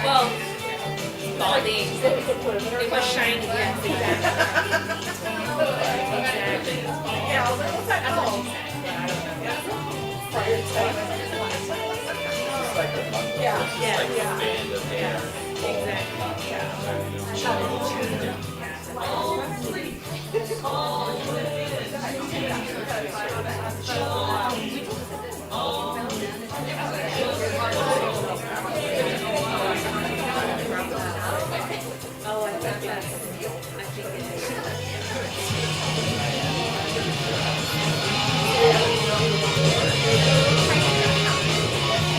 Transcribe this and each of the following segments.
Well, balding. It was shiny, yes, exactly. Yeah, I was like, what's that called?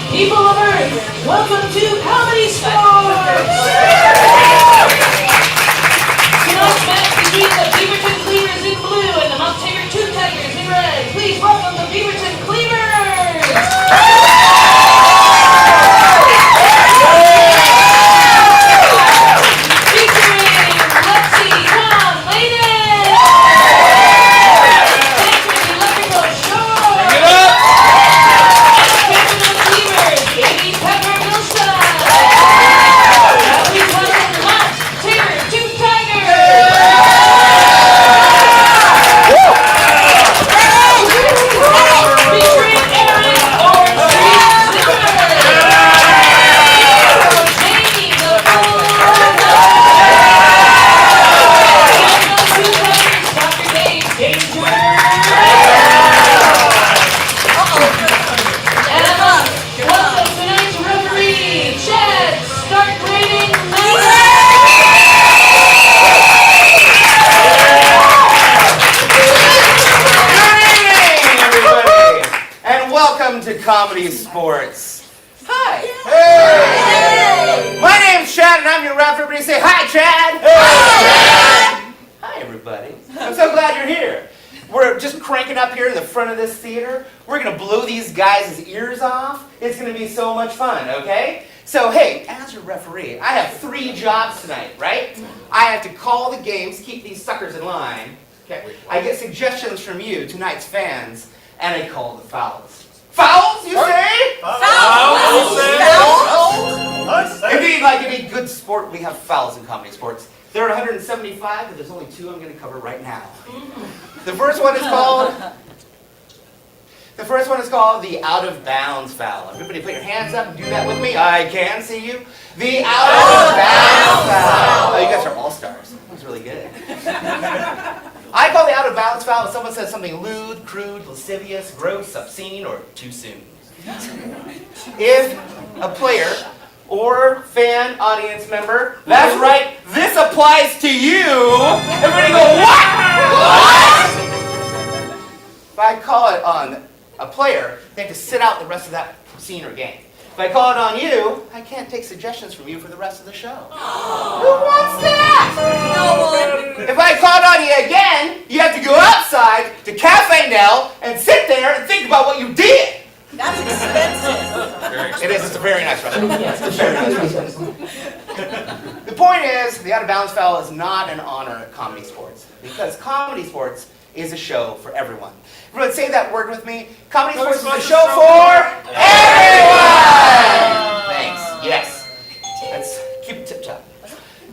People of Earth, welcome to ComedySportz! Tonight's match between the Beaverton Cleavers in blue and the Mount Taylor Two Tigers in red. Please welcome the Beaverton Cleavers! Featuring Lexi, Tom, Layden! Featuring Electrical Shore! Bring it up! To ComedySportz. Hi. Hey. My name's Chad, and I'm your ref. Everybody say hi, Chad. Hi. Hi, everybody. I'm so glad you're here. We're just cranking up here in the front of this theater. We're gonna blow these guys' ears off. It's gonna be so much fun. Okay. So hey, as your referee, I have 3 jobs tonight, right? I have to call the games, keep these suckers in line. Okay. I get suggestions from you, tonight's fans, and I call the fouls. Fouls, you say? Fouls! Indeed, like any good sport, we have fouls in ComedySportz. There are 175, but there's only 2 I'm going to cover right now. The first one is called the out of bounds foul. Everybody put your hands up and do that with me. I can see you. The out of bounds foul. Oh, you guys are all stars. That was really good. I call the out of bounds foul if someone says something lewd, crude, lascivious, gross, obscene, or too soon. If a player or fan, audience member, that's right, this applies to you. Everybody go, what? What? If I call it on a player, they have to sit out the rest of that scene or game. If I call it on you, I can't take suggestions from you for the rest of the show. Who wants that? No one. If I call it on you again, you have to go outside to Cafe Nell and sit there and think about what you did. That's expensive. It is. It's a very nice restaurant. It's a very nice restaurant. The point is, the out of bounds foul is not an honor at ComedySportz because ComedySportz is a show for everyone. Everyone say that word with me. ComedySportz is a show for everyone! Thanks. Yes. Let's keep it tip-top.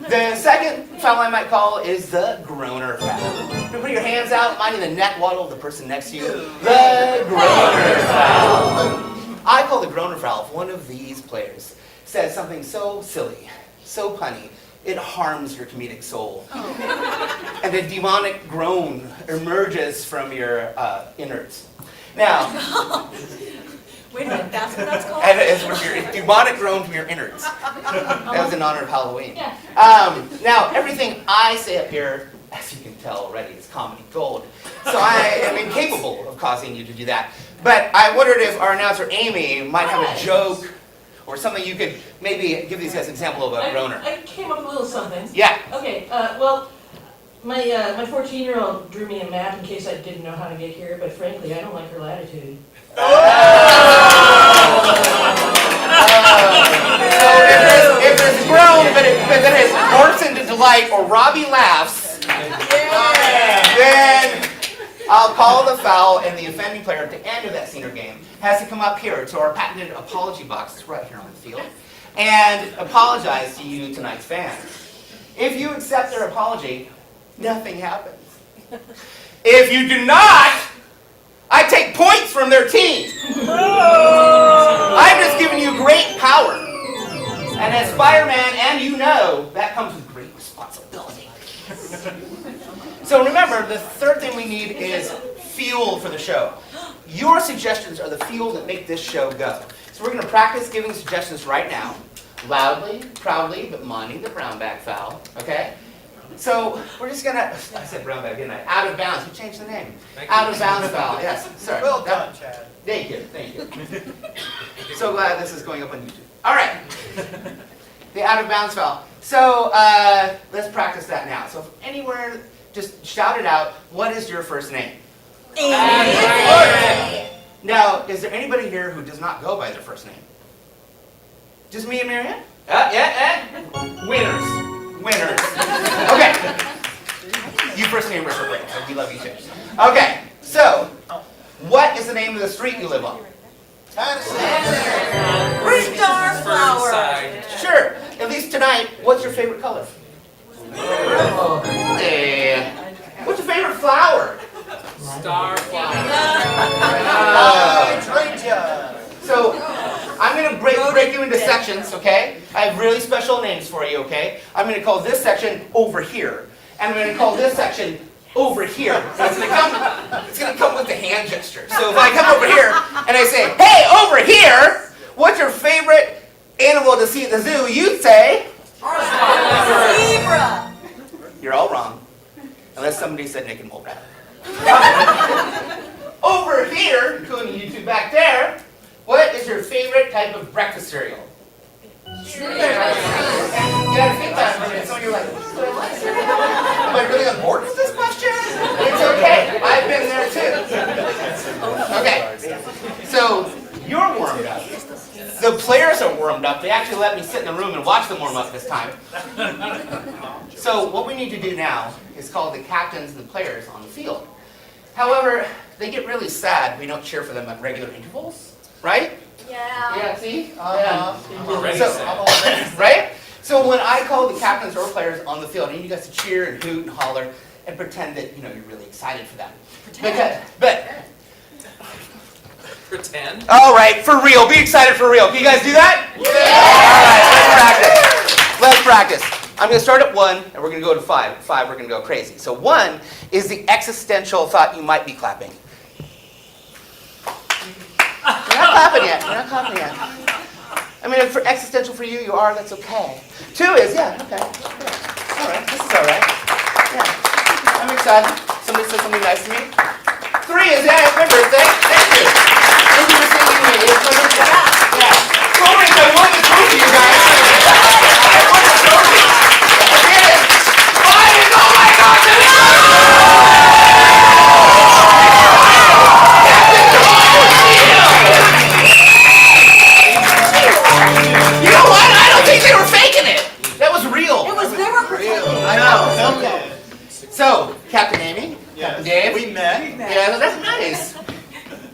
The second foul I might call is the groaner foul. You put your hands out, minding the neck waddle of the person next to you. The groaner foul. I call the groaner foul if one of these players says something so silly, so punny, it harms your comedic soul. And a demonic groan emerges from your innards. Now, Wait a minute, that's what that's called? and it's your demonic groan from your innards. That was in honor of Halloween. Yeah. Now, everything I say up here, as you can tell already, is comedy gold. So I am incapable of causing you to do that. But I wondered if our announcer, Amy, might have a joke or something you could maybe give these guys an example of a groaner. I came up with a little something. Yeah. Okay, well, my 14-year-old drew me a map in case I didn't know how to get here, but frankly, I don't like her latitude. So if there's groan, but then it morphs into delight, or Robbie laughs, then I'll call the foul and the offending player at the end of that senior game has to come up here to our patented apology box. It's right here on the field. And apologize to you, tonight's fans. If you accept their apology, nothing happens. If you do not, I take points from their team. I've just given you great power. And as fireman, and you know, that comes with great responsibility. So remember, the third thing we need is fuel for the show. Your suggestions are the fuel that make this show go. So we're going to practice giving suggestions right now. Loudly, proudly, but minding the brown bag foul. Okay? So we're just going to, I said brown bag, didn't I? Out of bounds. We changed the name. Out of bounds foul. Yes. Sorry. Well done, Chad. Thank you. Thank you. So glad this is going up on YouTube. All right. The out of bounds foul. So let's practice that now. So if anywhere, just shout it out. What is your first name? Now, is there anybody here who does not go by their first name? Just me and Marianne? Yeah. Winners. Okay. You first name Richard Brink, so we love you too. Okay, so what is the name of the street you live on? Star flower. Sure. At least tonight, what's your favorite color? Yeah. What's your favorite flower? Star flower. So, I'm going to break you into sections, okay? I have really special names for you, okay? I'm going to call this section over here. And I'm going to call this section over here. So it's going to come with the hand gesture. So if I come over here and I say, hey, over here, what's your favorite animal to see at the zoo? You'd say... Zebra. You're all wrong. Unless somebody said Nick and Mole Rat. Over here, including you two back there, what is your favorite type of breakfast cereal? You gotta think about it. Some of you are like, am I really on board with this question? It's okay. I've been there too. Okay. So you're warmed up. The players are warmed up. They actually let me sit in the room and watch them warm up this time. So what we need to do now is call the captains and the players on the field. However, they get really sad if we don't cheer for them at regular intervals, right? Yeah, see? Right? So when I call the captains or players on the field, I need you guys to cheer and hoot and holler and pretend that you're really excited for them. Pretend. All right, for real. Be excited for real. Can you guys do that? Yeah! All right, let's practice. I'm going to start at 1, and we're going to go to 5. 5, we're going to go crazy. So 1 is the existential thought you might be clapping. You're not clapping yet. I mean, if for existential for you, you are, that's okay. 2 is, okay. All right, this is all right. Yeah, I'm excited. Somebody said something nice to me. 3 is, it's my birthday. Thank you. Thank you for singing to me. It's my birthday. Yeah. 4 is, I won the trophy, you guys. I won the trophy. I did it. 5 is, oh my God, you know what? I don't think they were faking it. That was real. It was never pretending. I know. Okay. So, Captain Amy, Captain Dave. We met. Yeah, that's nice.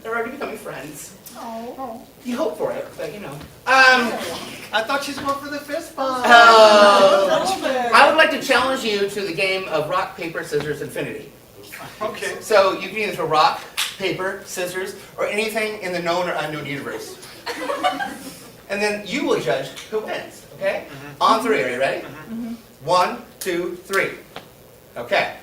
They're already becoming friends. Oh. You hope for it, but I thought she was going for the fist bump. I would like to challenge you to the game of rock, paper, scissors, infinity. Okay. So you can either throw rock, paper, scissors, or anything in the known or unknown universe. And then you will judge who wins, okay? On 3, are you ready? 1, 2, 3. Okay.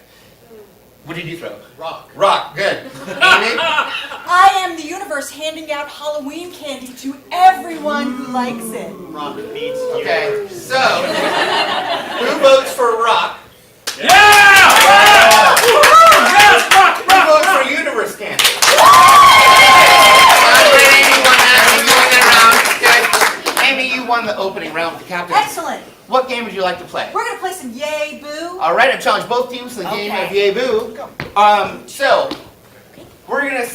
What did you throw? Rock. Rock, good. Amy? I am the universe handing out Halloween candy to everyone who likes it. Rock beats you. Okay, so, who votes for rock? Yeah! Who votes for universe candy? Amy won that. You won that round. Okay. Amy, you won the opening round with the captains. Excellent. What game would you like to play? We're gonna play some Yay Boo. All right, I challenge both teams to the game of Yay Boo. So, we're going to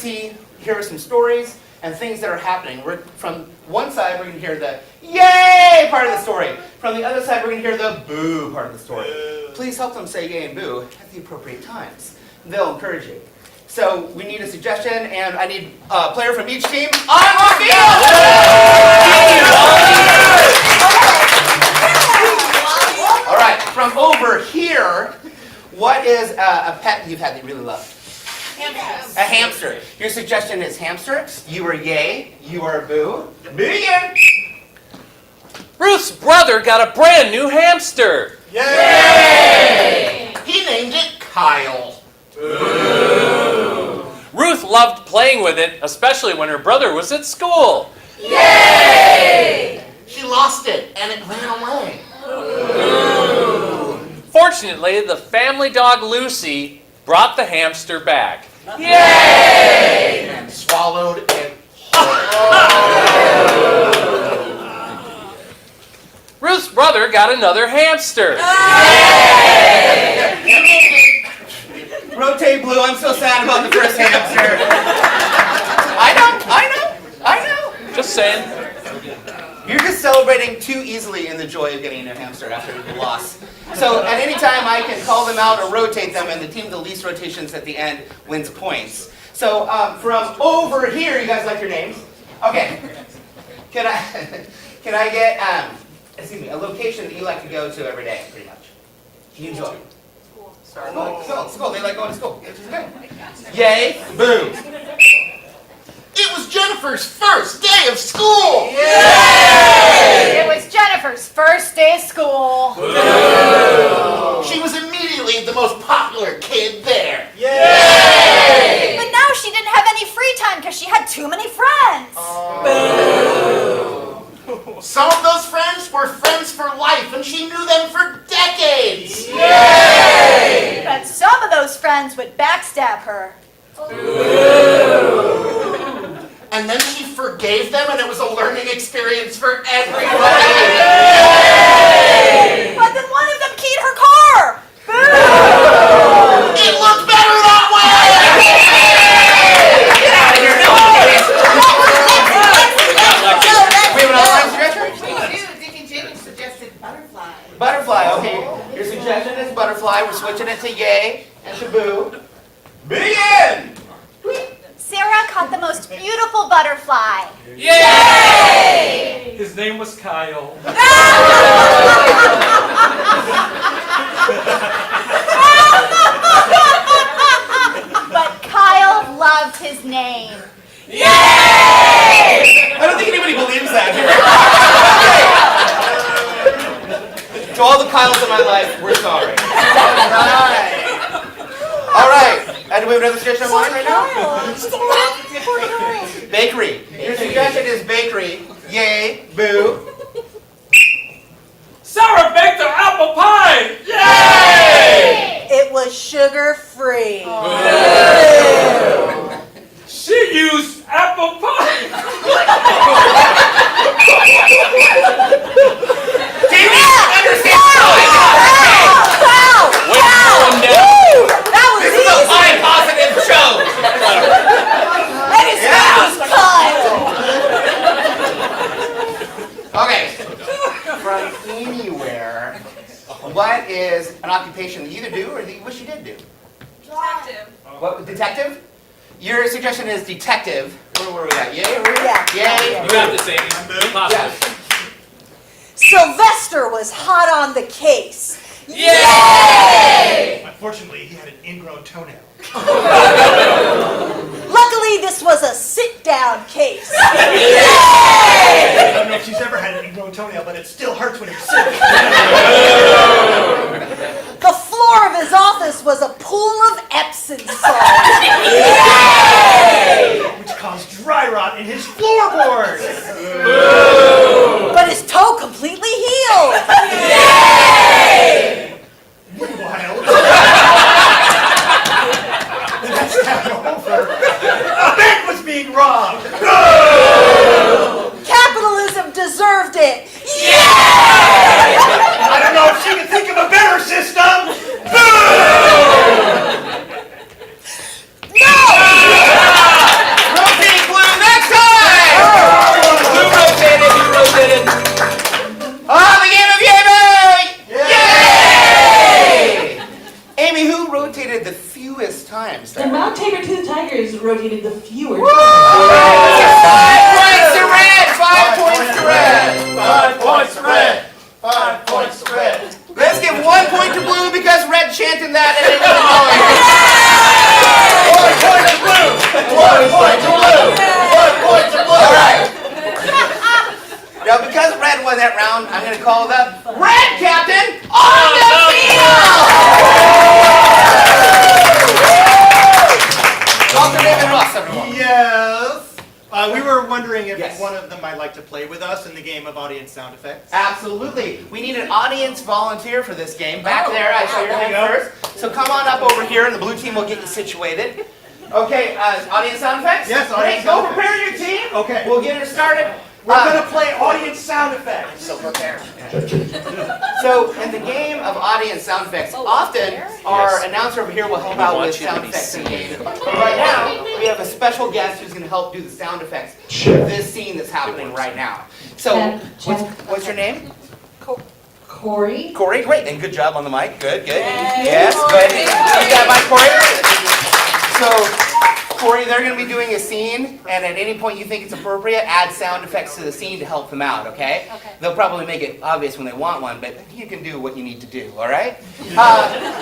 hear some stories and things that are happening. From one side, we're going to hear the yay part of the story. From the other side, we're going to hear the boo part of the story. Please help them say yay and boo at the appropriate times. They'll encourage you. So we need a suggestion, and I need a player from each team on the field! All right, from over here, what is a pet you've had that you really love? Hamster. A hamster. Your suggestion is hamster. You are yay. You are boo. Begin. Ruth's brother got a brand new hamster. Yay! He named it Kyle. Boo. Ruth loved playing with it, especially when her brother was at school. Yay! She lost it and it ran away. Fortunately, the family dog Lucy brought the hamster back. Yay! And swallowed it whole. Ruth's brother got another hamster. Rotate blue. I'm so sad about the first hamster. I know. Just saying. You're just celebrating too easily in the joy of getting a new hamster after the loss. So at any time I can call them out or rotate them, and the team with the least rotations at the end wins points. So from over here, you guys like your names? Okay. Can I get a location that you like to go to every day, pretty much? You enjoy? School. They like going to school. Which is good. Yay, boo. It was Jennifer's first day of school! Yay! It was Jennifer's first day of school. Boo! She was immediately the most popular kid there. Yay! But now she didn't have any free time because she had too many friends. Boo! Some of those friends were friends for life, and she knew them for decades. Yay! But some of those friends would backstab her. Boo! And then she forgave them, and it was a learning experience for everybody. Yay! But then one of them keyed her car. Boo! It looked better that way! Get out of here! We have an online suggestion? Dick and Jimmy suggested butterfly. Butterfly, okay. Your suggestion is butterfly. We're switching it to yay and to boo. Begin! Sarah caught the most beautiful butterfly. Yay! His name was Kyle. But Kyle loved his name. Yay! I don't think anybody believes that here. To all the Kyles in my life, we're sorry. All right. And do we have another suggestion online right now? Bakery. Your suggestion is bakery. Yay. Boo. Sarah baked her apple pie. Yay! It was sugar-free. She used apple pie. Do you understand? That was This is a high positive show. And his name was Kyle. Okay. From anywhere, what is an occupation that you either do or that you wish you did do? Detective. What, detective? Your suggestion is detective. Where were we at? Yay? Yeah. Yay? You got this, Amy. Yeah. Sylvester was hot on the case. Yay! Unfortunately, he had an ingrown toenail. Luckily, this was a sit-down case. I don't know if she's ever had an ingrown toenail, but it still hurts when you're sitting. The floor of his office was a pool of Epsom salt. Which caused dry rot in his floorboards. But his toe completely healed. Meanwhile, the next town over, a bank was being robbed. Capitalism deserved it. I don't know if she can think of a better system. Rotating blue next time! Blue rotated. On the game of Yay! Yay! Amy, who rotated the fewest times? The Mount Tabor Tooth rotated the fewer All right, 5 points to red. 5 points to red. 5 points to red. 5 points to red. Let's give 1 point to blue because red chanted that and it didn't know it. 1 point to blue. 1 point to blue. 1 point to blue. All right. Now, because red won that round, I'm going to call the red captain on the field. Dr. David Ross, everyone. Yes. We were wondering if Yes. one of them might like to play with us in the game of audience sound effects. Absolutely. We need an audience volunteer for this game. Back there, I saw your hand first. So come on up over here, and the blue team will get you situated. Okay, audience sound effects? Yes, audience Great, go sound prepare your team. Okay. We'll get it started. We're going to play audience sound effects. So prepare. So in the game of audience sound effects, often our announcer over here will help out with sound effects in the game. But right now, we have a special guest who's going to help do the sound effects for this scene that's happening right now. So, what's your name? Corey. Corey, great. And good job on the mic. Good, good. Yes, good. You got a mic, Corey? So, Corey, they're going to be doing a scene, and at any point you think it's appropriate, add sound effects to the scene to help them out, okay? Okay. They'll probably make it obvious when they want one, but you can do what you need to do, all right?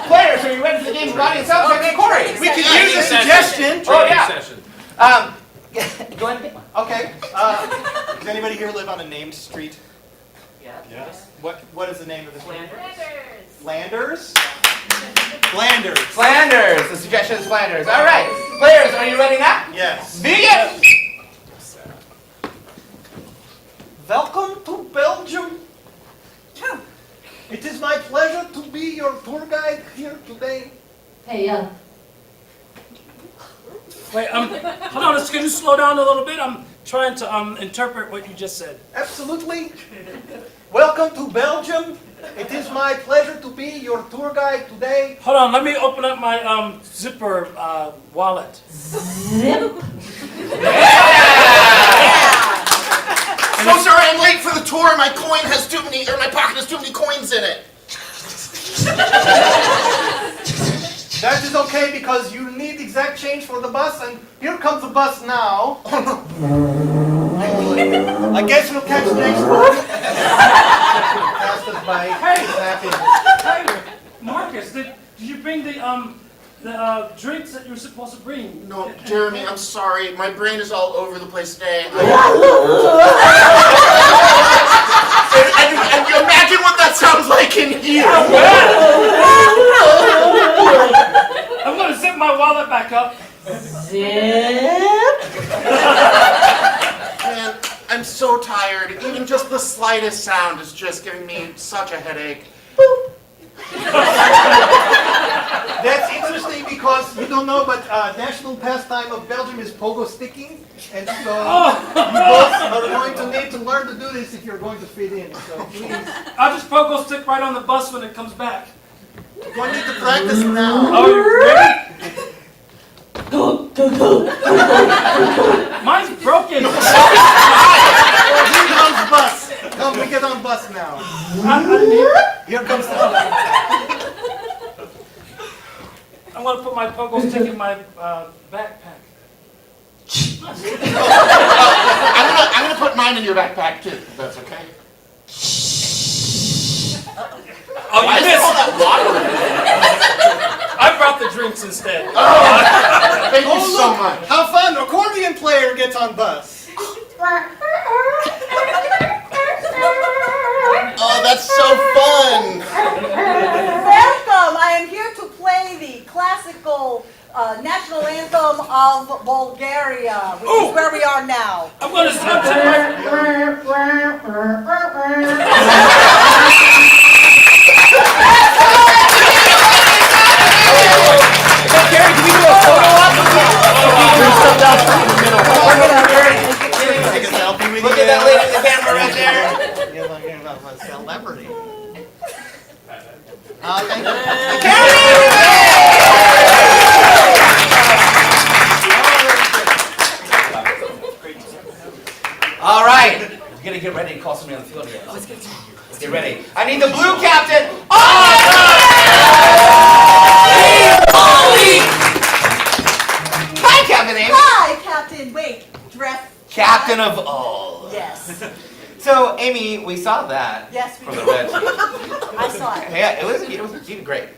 Players, are you ready for the game of audience sound effects? Corey! We could use a suggestion. Oh, yeah. Go ahead and get one. Okay. Does anybody here live on a named street? Yeah. What is the name of the street? Flanders. Flanders? Flanders. The suggestion is Flanders. All right. Players, are you ready now? Yes. Begin! Welcome to Belgium. It is my pleasure to be your tour guide here today. Hey, Wait, hold on, can you slow down a little bit? I'm trying to interpret what you just said. Absolutely. Welcome to Belgium. It is my pleasure to be your tour guide today. Hold on, let me open up my zipper wallet. zip. So sorry I'm late for the tour. My pocket has too many coins in it. That is okay because you need exact change for the bus, and here comes the bus now. I guess we'll catch the next one. Pass us by. Hey. Happy. Hey, Marcus, did you bring the drinks that you were supposed to bring? No, Jeremy, I'm sorry. My brain is all over the place today. And you imagine what that sounds like in here. I'm gonna zip my wallet back up. Zip. Man, I'm so tired. Even just the slightest sound is just giving me such a headache. That's interesting because you don't know, but national pastime of Belgium is pogo sticking, and so you both are going to need to learn to do this if you're going to fit in. So please, I'll just pogo stick right on the bus when it comes back. you're going to need to practice now. Oh, you ready? Go, go, go. Mine's broken. Here comes the bus. Come, we get on bus now. I didn't hear it. Here comes the bus. I'm gonna put my pogo stick in my backpack. I'm gonna put mine in your backpack too, if that's okay. Oh, Why you is there all missed. that water in it? I brought the drinks instead. Thank you so much. How fun! Accordion player gets on bus. Oh, that's so fun. Welcome! I am here to play the classical national anthem of Bulgaria, which is where we are now. I'm gonna stop my. Gary, can we do a photo op? Take a selfie with Look you. at that lady in the camera right there. You're looking at a celebrity. Thank you. All right. We're going to get ready to call somebody on the field again. Let's get ready. I need the blue captain. Hi, Captain Amy. captain of all. Yes. So, Amy, we saw that. Yes, we from the did. red team. I saw it. Yeah, it was you did great.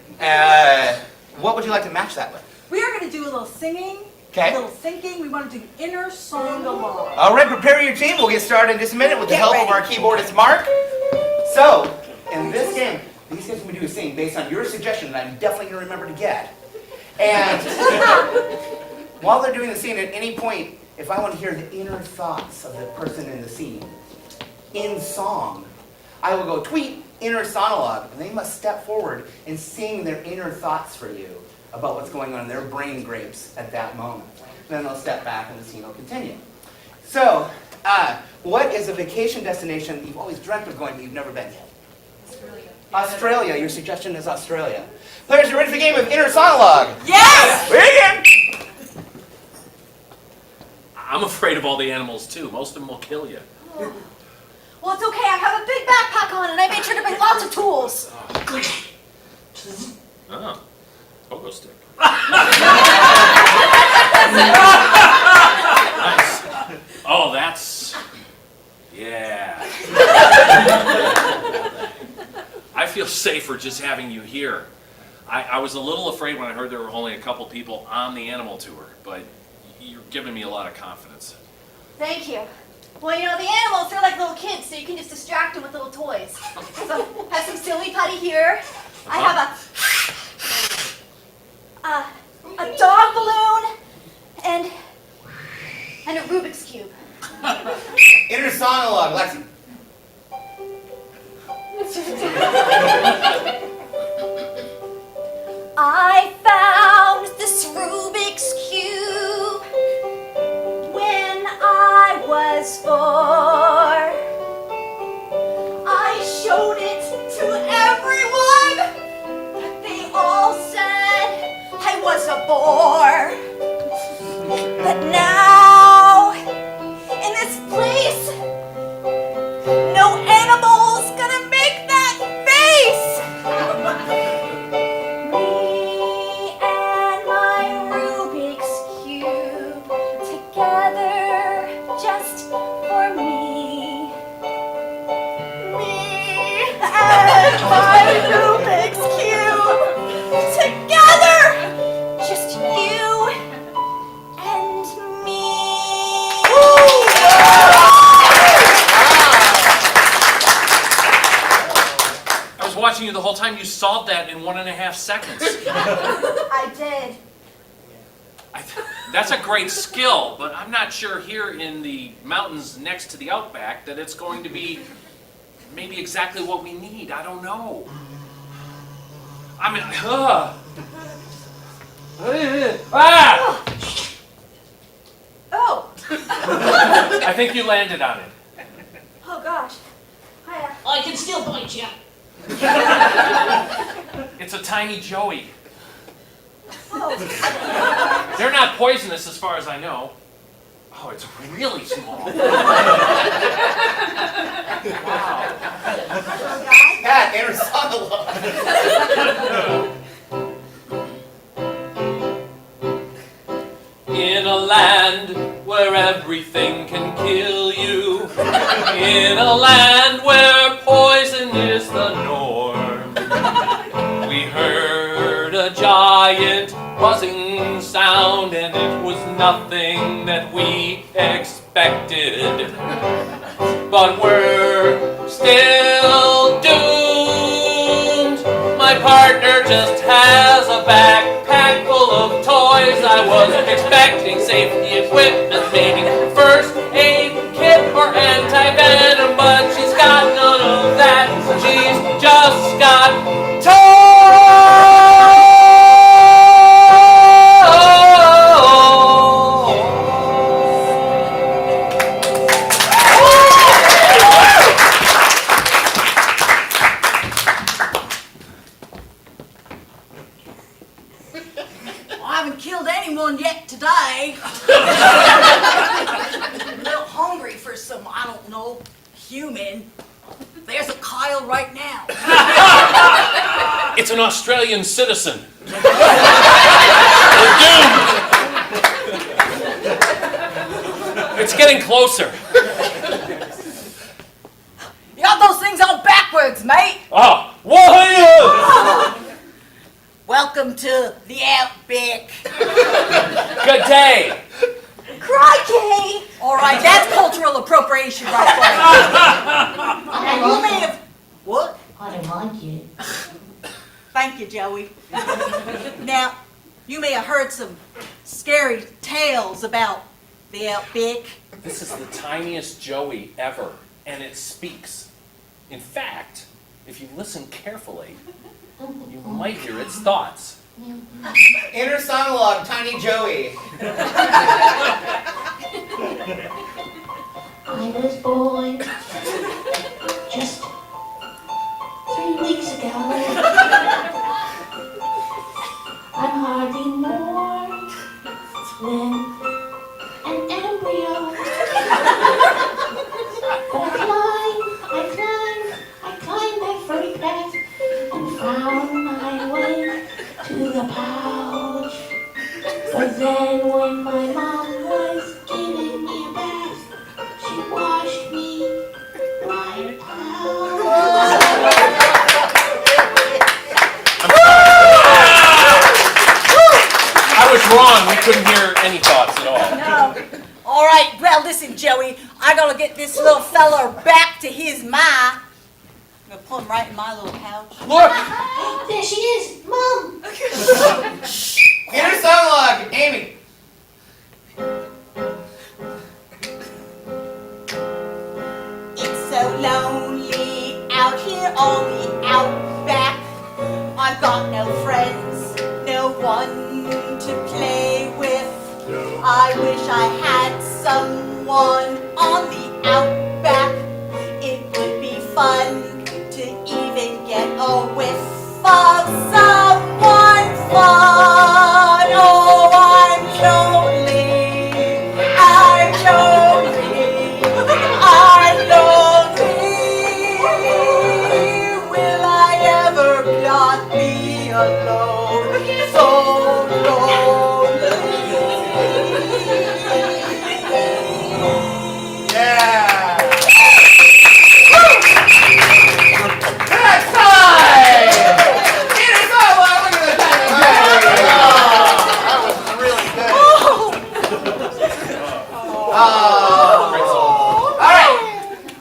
What would you like to match that with? We are going to do a little singing, Okay. a little thinking. We want to do inner song along. All right, prepare your team. We'll get started in just a minute with the Get help ready. of our keyboardist, Mark. So, in this game, these guys are going to do a sing based on your suggestion that I'm definitely going to remember to get. And while they're doing the scene, at any point, if I want to hear the inner thoughts of the person in the scene, in song, I will go tweet inner sonologue, and they must step forward and sing their inner thoughts for you about what's going on in their brain grapes at that moment. Then they'll step back and the scene will continue. So, what is a vacation destination you've always dreamt of going but you've never been yet? Australia. Your suggestion is Australia. Players, you ready for the game of inner sonologue? Yes! Begin! I'm afraid of all the animals too. Most of them will kill you. Well, it's okay. I have a big backpack on, and I made sure to bring lots of tools. Oh, pogo stick. Nice. Oh, that's... Yeah. I feel safer just having you here. I was a little afraid when I heard there were only a couple people on the animal tour, but you're giving me a lot of confidence. Thank you. Well, you know, the animals, they're like little kids, so you can just distract them with little toys. So, I have some silly putty here. I have a dog balloon and a Rubik's Cube. Inner sonologue, Lexi. I found this Rubik's Cube when I was 4. I showed it to everyone, but they all said I was a bore. But now, in this place, no animal's gonna make that face! Me and my Rubik's Cube together just for me. Me and my Rubik's Cube together, just you and me. I was watching you the whole time. You solved that in 1.5 seconds. I did. That's a great skill, but I'm not sure here in the mountains next to the outback that it's going to be maybe exactly what we need. I don't know. I mean, ah! Oh. I think you landed on it. Oh gosh. I can still bite you. It's a tiny joey. Oh. They're not poisonous as far as I know. Oh, it's really small. Wow. Pat, inner sonologue. In a land where everything can kill you, in a land where poison is the norm, we heard a giant buzzing sound, and it was nothing that we expected. But we're still doomed. My partner just has a backpack full of toys. I wasn't expecting safety equipment, maybe first aid kit or anti-venom, but she's got none of that. She's just got I haven't killed anyone yet today. I'm a little hungry for some, I don't know, human. There's a Kyle right now. It's an Australian citizen. We're doomed. It's getting closer. You got those things all backwards, mate. Oh, whoa! Welcome to the Outback. Good day. Crikey! All right, that's cultural appropriation right there. And you may have... What? I don't like it. Thank you, Joey. Now, you may have heard some scary tales about the Outback. This is the tiniest Joey ever, and it speaks. In fact, if you listen carefully, you might hear its thoughts. Inner monologue, Tiny Joey. I was born just 3 weeks ago. I'm hardly more than an embryo. But I climbed that furry craft and found my way to the pouch. But then when my mom was giving me a bath, she washed me right out. I was wrong. We couldn't hear any thoughts at all. No. All right, well, listen, Joey. I gotta get this little fella back to his ma. I'm gonna put him right in my little pouch. Look! There she is, Mom. Inner monologue, Amy. It's so lonely out here on the Outback. I've got no friends, no one to play with. I wish I had someone on the Outback. It would be fun to even get a whiff of someone fun. Oh, I'm lonely. I'm lonely. I'm lonely. Will I ever not be alone? So lonely. Yeah. Next time. Inner monologue. Look at the Tiny Joey. That was really good. All right.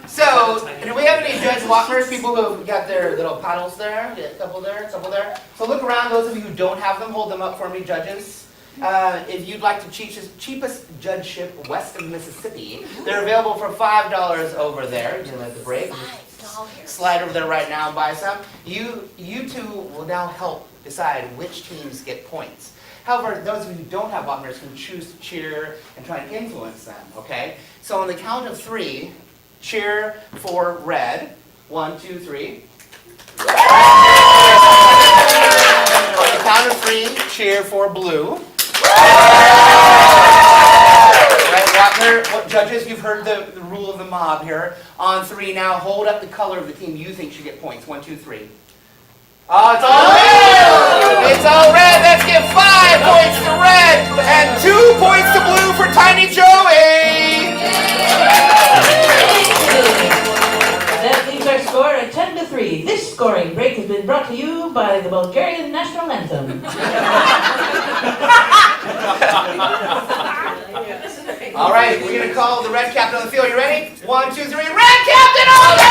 So, do we have any judge walkers? People who got their little paddles there? Yeah, a couple there, a couple there. So look around. Those of you who don't have them, hold them up for me, judges. If you'd like the cheapest judgeship west of Mississippi, they're available for $5 over there. You know, at the break. $5. Slide over there right now and buy some. You two will now help decide which teams get points. However, those of you who don't have walkers can choose to cheer and try and influence them, okay? So on the count of 3, cheer for red. 1, 2, 3. On the count of 3, cheer for blue. Right, Walker, what judges, you've heard the rule of the mob here. On 3 now, hold up the color of the team you think should get points. 1, 2, 3. Oh, it's all red! It's all red. Let's give 5 points to red and 2 points to blue for Tiny Joey. That leaves our score at 10-3. This scoring break has been brought to you by the Bulgarian national anthem. All right, we're going to call the red captain on the field. You ready? 1, 2, 3. Red captain on the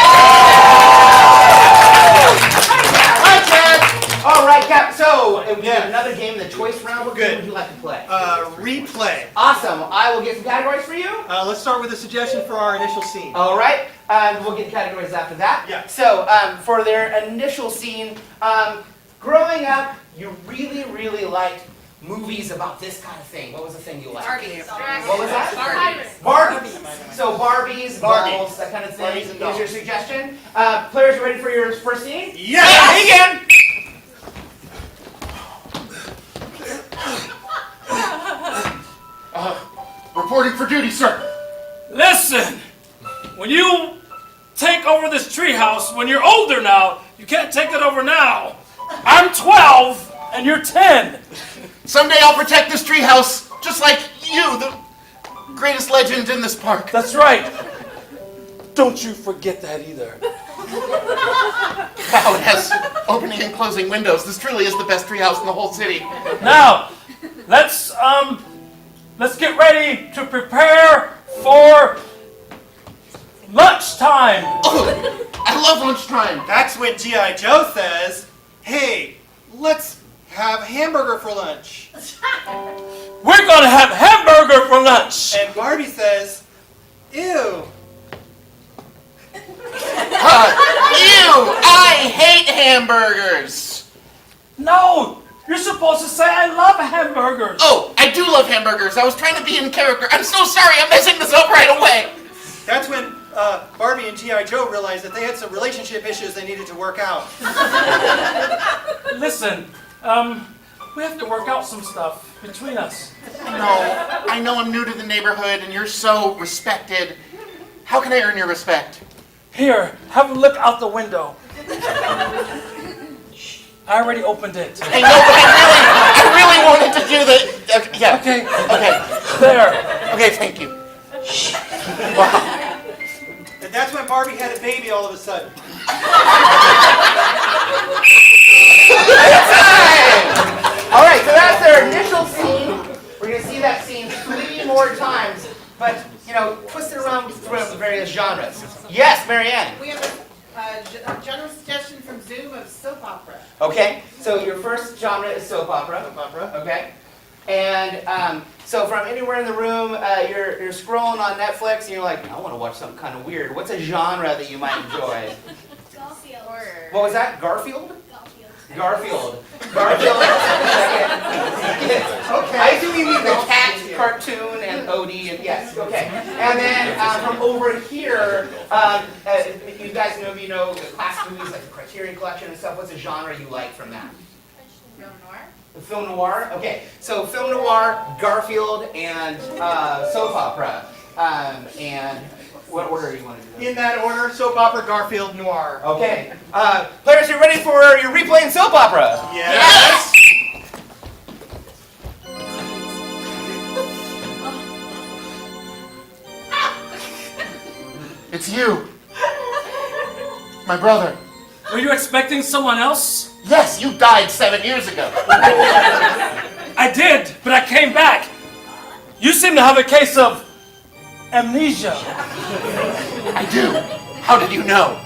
All right, Cap. So, we have another game in the choice round. What game would you like to play? Replay. Awesome. I will get some categories for you. Let's start with a suggestion for our initial scene. All right. We'll get categories after that. Yeah. So, for their initial scene, growing up, you really, really liked movies about this kind of thing. What was the thing you liked? Barbies. What was that? Barbies. Barbies. So Barbies, dolls, that kind of thing. Barbies and dolls. Is your suggestion? Players, you ready for your first scene? Yes! Begin! Reporting for duty, sir. Listen, when you take over this treehouse, when you're older now, you can't take it over now. I'm 12 and you're 10. Someday I'll protect this treehouse just like you. greatest legend in this park. That's right. Don't you forget that either. Wow, it has opening and closing windows. This truly is the best treehouse in the whole city. Now, let's get ready to prepare for lunchtime. Oh, I love lunchtime. That's when G.I. Joe says, hey, let's have hamburger for lunch. We're gonna have hamburger for lunch. And Barbie says, ew. Ew, I hate hamburgers. No, you're supposed to say I love hamburgers. Oh, I do love hamburgers. I was trying to be in character. I'm so sorry. I'm messing this up right away. That's when Barbie and G.I. Joe realized that they had some relationship issues they needed to work out. Listen, we have to work out some stuff between us. No, I know I'm new to the neighborhood and you're so respected. How can I earn your respect? Here, have a look out the window. I already opened it. I know, but I really wanted to do the... Okay, yeah. Okay. Okay. There. Okay, thank you. Wow. And that's when Barbie had a baby all of a sudden. All right, so that's their initial scene. We're going to see that scene 3 more times, but, you know, twist it around throughout the various genres. Yes, Marianne. We have a general suggestion from Zoom of soap opera. Okay, so your first genre is soap opera. Soap opera. Okay. And so from anywhere in the room, you're scrolling on Netflix and you're like, I want to watch something kind of weird. What's a genre that you might enjoy? Garfield. What was that? Garfield? Garfield. Garfield. Okay. I assume you mean the cat cartoon and Odie and yes, okay. And then from over here, you guys know the classic movies like the Criterion Collection and stuff. What's a genre you like from that? Film noir. Film noir? Okay, so film noir, Garfield, and soap opera. And what order do you want to do those? In that order, soap opera, Garfield, noir. Okay. Players, you ready for your replay in soap opera? Yes. It's you. My brother. Were you expecting someone else? Yes, you died 7 years ago. I did, but I came back. You seem to have a case of amnesia. I do. How did you know?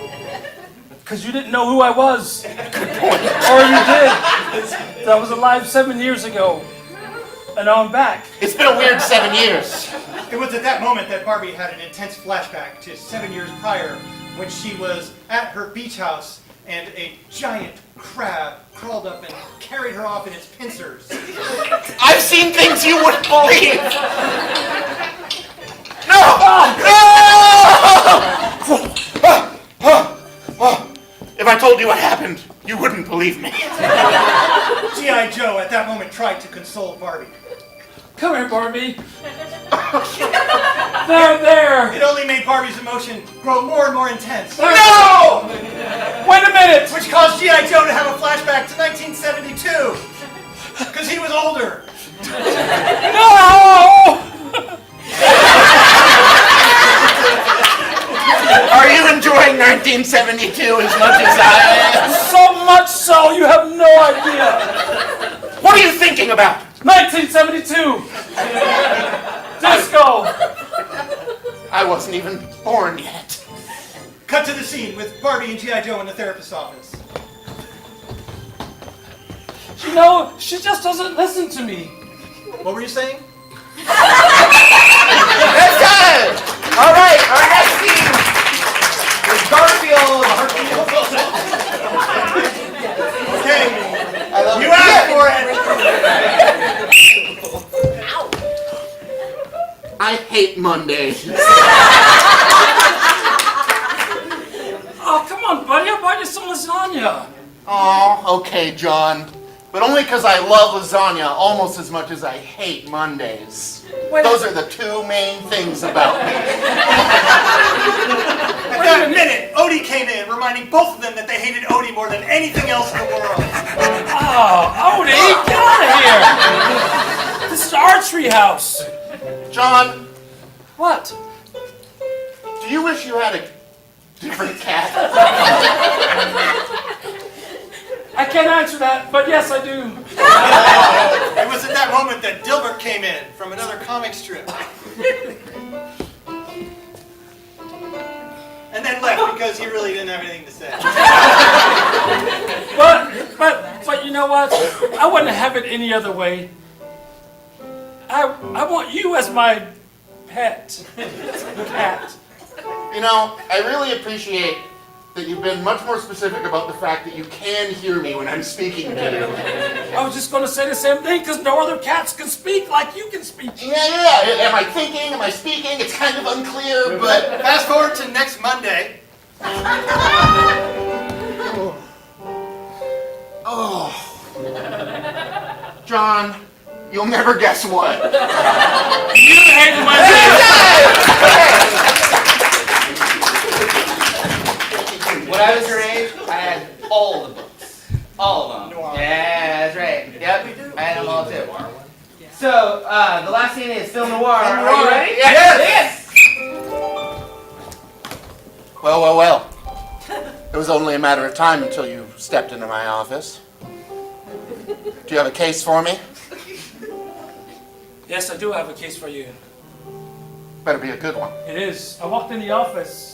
Because you didn't know who I was. Good point. Or you did. I was alive 7 years ago. And now I'm back. It's been a weird 7 years. It was at that moment that Barbie had an intense flashback to 7 years prior when she was at her beach house and a giant crab crawled up and carried her off in its pincers. I've seen things you wouldn't believe. No! No! If I told you what happened, you wouldn't believe me. G.I. Joe at that moment tried to console Barbie. Come here, Barbie. There. It only made Barbie's emotion grow more and more intense. No! Wait a minute. Which caused G.I. Joe to have a flashback to 1972. Because he was older. No! Are you enjoying 1972 as much as I am? So much so, you have no idea. What are you thinking about? 1972. Disco. I wasn't even born yet. Cut to the scene with Barbie and G.I. Joe in the therapist's office. You know, she just doesn't listen to me. What were you saying? That's done! All right, our next scene is Garfield. Okay, I love you it. asked for it. I hate Mondays. Oh, come on, buddy. I bought you some lasagna. Oh, okay, John. But only because I love lasagna almost as much as I hate Mondays. Those are the two main things about me. At that minute, Odie came in, reminding both of them that they hated Odie more than anything else in the world. Oh, Odie, get out of here. This is our tree house. John, What? Do you wish you had a different cat? I can't answer that, but yes, I do. It was at that moment that Dilbert came in from another comic strip. And then left because he really didn't have anything to say. But you know what? I wouldn't have it any other way. I want you as my pet. Cat. You know, I really appreciate that you've been much more specific about the fact that you can hear me when I'm speaking to you. I was just going to say the same thing because no other cats can speak like you can speak. Yeah. Am I thinking? Am I speaking? It's kind of unclear, but... Fast forward to next Monday. Oh. John, you'll never guess what. You hate Monday. When I was your age, I had all the books. All of them. Yeah, that's right. Yep, I had them all too. So, the last scene is film noir. Are you ready? Yes! Well. It was only a matter of time until you stepped into my office. Do you have a case for me? Yes, I do have a case for you. Better be a good one. It is. I walked in the office.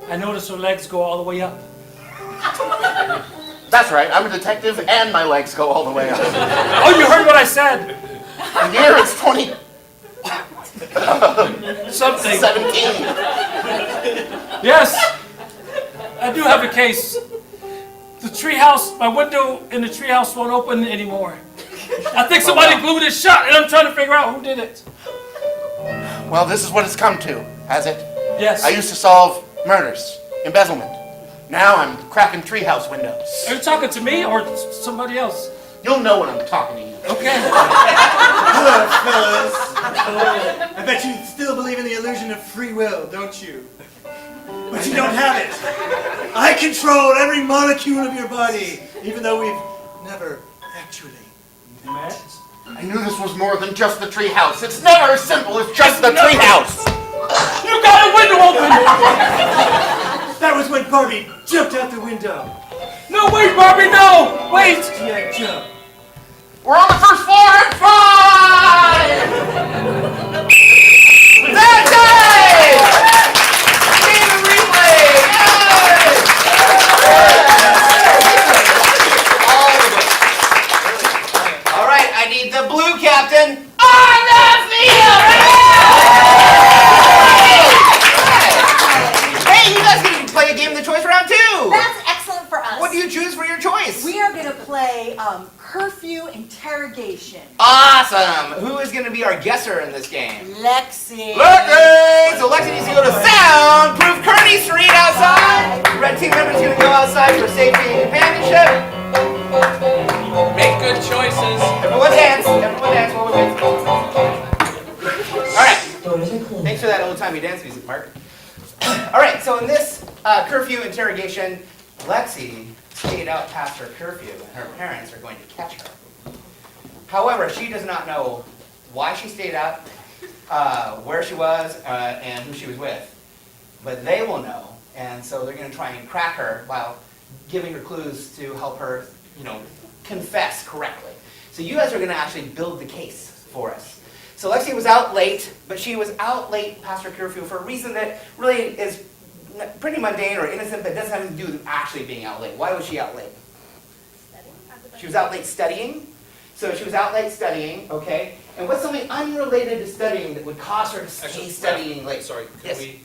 I noticed her legs go all the way up. That's right, I'm a detective and my legs go all the way up. Oh, you heard what I said. The year is 20... Something. 17. Yes, I do have a case. The treehouse, my window in the treehouse won't open anymore. I think somebody glued it shut and I'm trying to figure out who did it. Well, this is what it's come to, has it? Yes. I used to solve murders, embezzlement. Now I'm cracking treehouse windows. Are you talking to me or somebody else? You'll know when I'm talking to you. Okay. Hello, fellas. I bet you still believe in the illusion of free will, don't you? But you don't have it. I control every molecule of your body, even though we've never actually met. I knew this was more than just the treehouse. It's never as simple as just the treehouse. You got a window open! That was when Barbie jumped out the window. No, wait, Barbie, no! Wait! Yeah, jump. We're on the first floor at 5! That's it! See the replay! All right, I need the blue captain on the field! Hey, you guys can play a game of the choice round too! That's excellent for us. What do you choose for your choice? We are going to play curfew interrogation. Awesome! Who is going to be our guesser in this game? Lexi. Lexi! So Lexi needs to go to soundproof Kearney Street outside. The red team member's going to go outside for safety and companionship. Make good choices. Everyone dance. Everyone dance while we wait. All right. Doors are closed. Thanks for that old-timey dance music, Mark. All right. So in this curfew interrogation, Lexi stayed out past her curfew, and her parents are going to catch her. However, she does not know why she stayed out, where she was, and who she was with. But they will know, and so they're going to try and crack her while giving her clues to help her, confess correctly. So you guys are going to actually build the case for us. So Lexi was out late, but she was out late past her curfew for a reason that really is pretty mundane or innocent, but doesn't have to do with actually being out late. Why was she out late? She was out late studying. So she was out late studying, okay? And what's something unrelated to studying that would cause her to stay studying late? Sorry, can we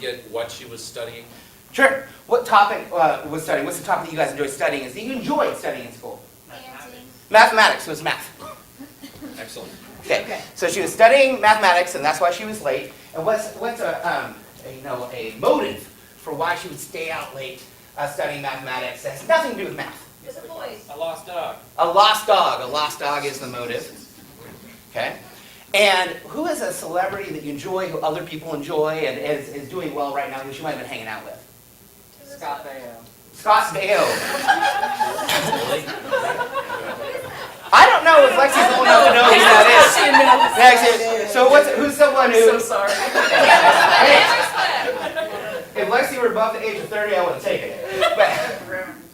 get what she was studying? Sure. What topic was studying? What's the topic that you guys enjoy studying? Is that you enjoyed studying in school? Mathematics. So it was math. Excellent. Okay. So she was studying mathematics, and that's why she was late. And what's a motive for why she would stay out late studying mathematics that has nothing to do with math? It's a voice. A lost dog. A lost dog. A lost dog is the motive. Okay. And who is a celebrity that you enjoy, who other people enjoy, and is doing well right now, who she might have been hanging out with? Scott Baio. Scott Baio. I don't know if Lexi's old enough to know who that is. So who's someone who? So sorry. If Lexi were above the age of 30, I would have taken it.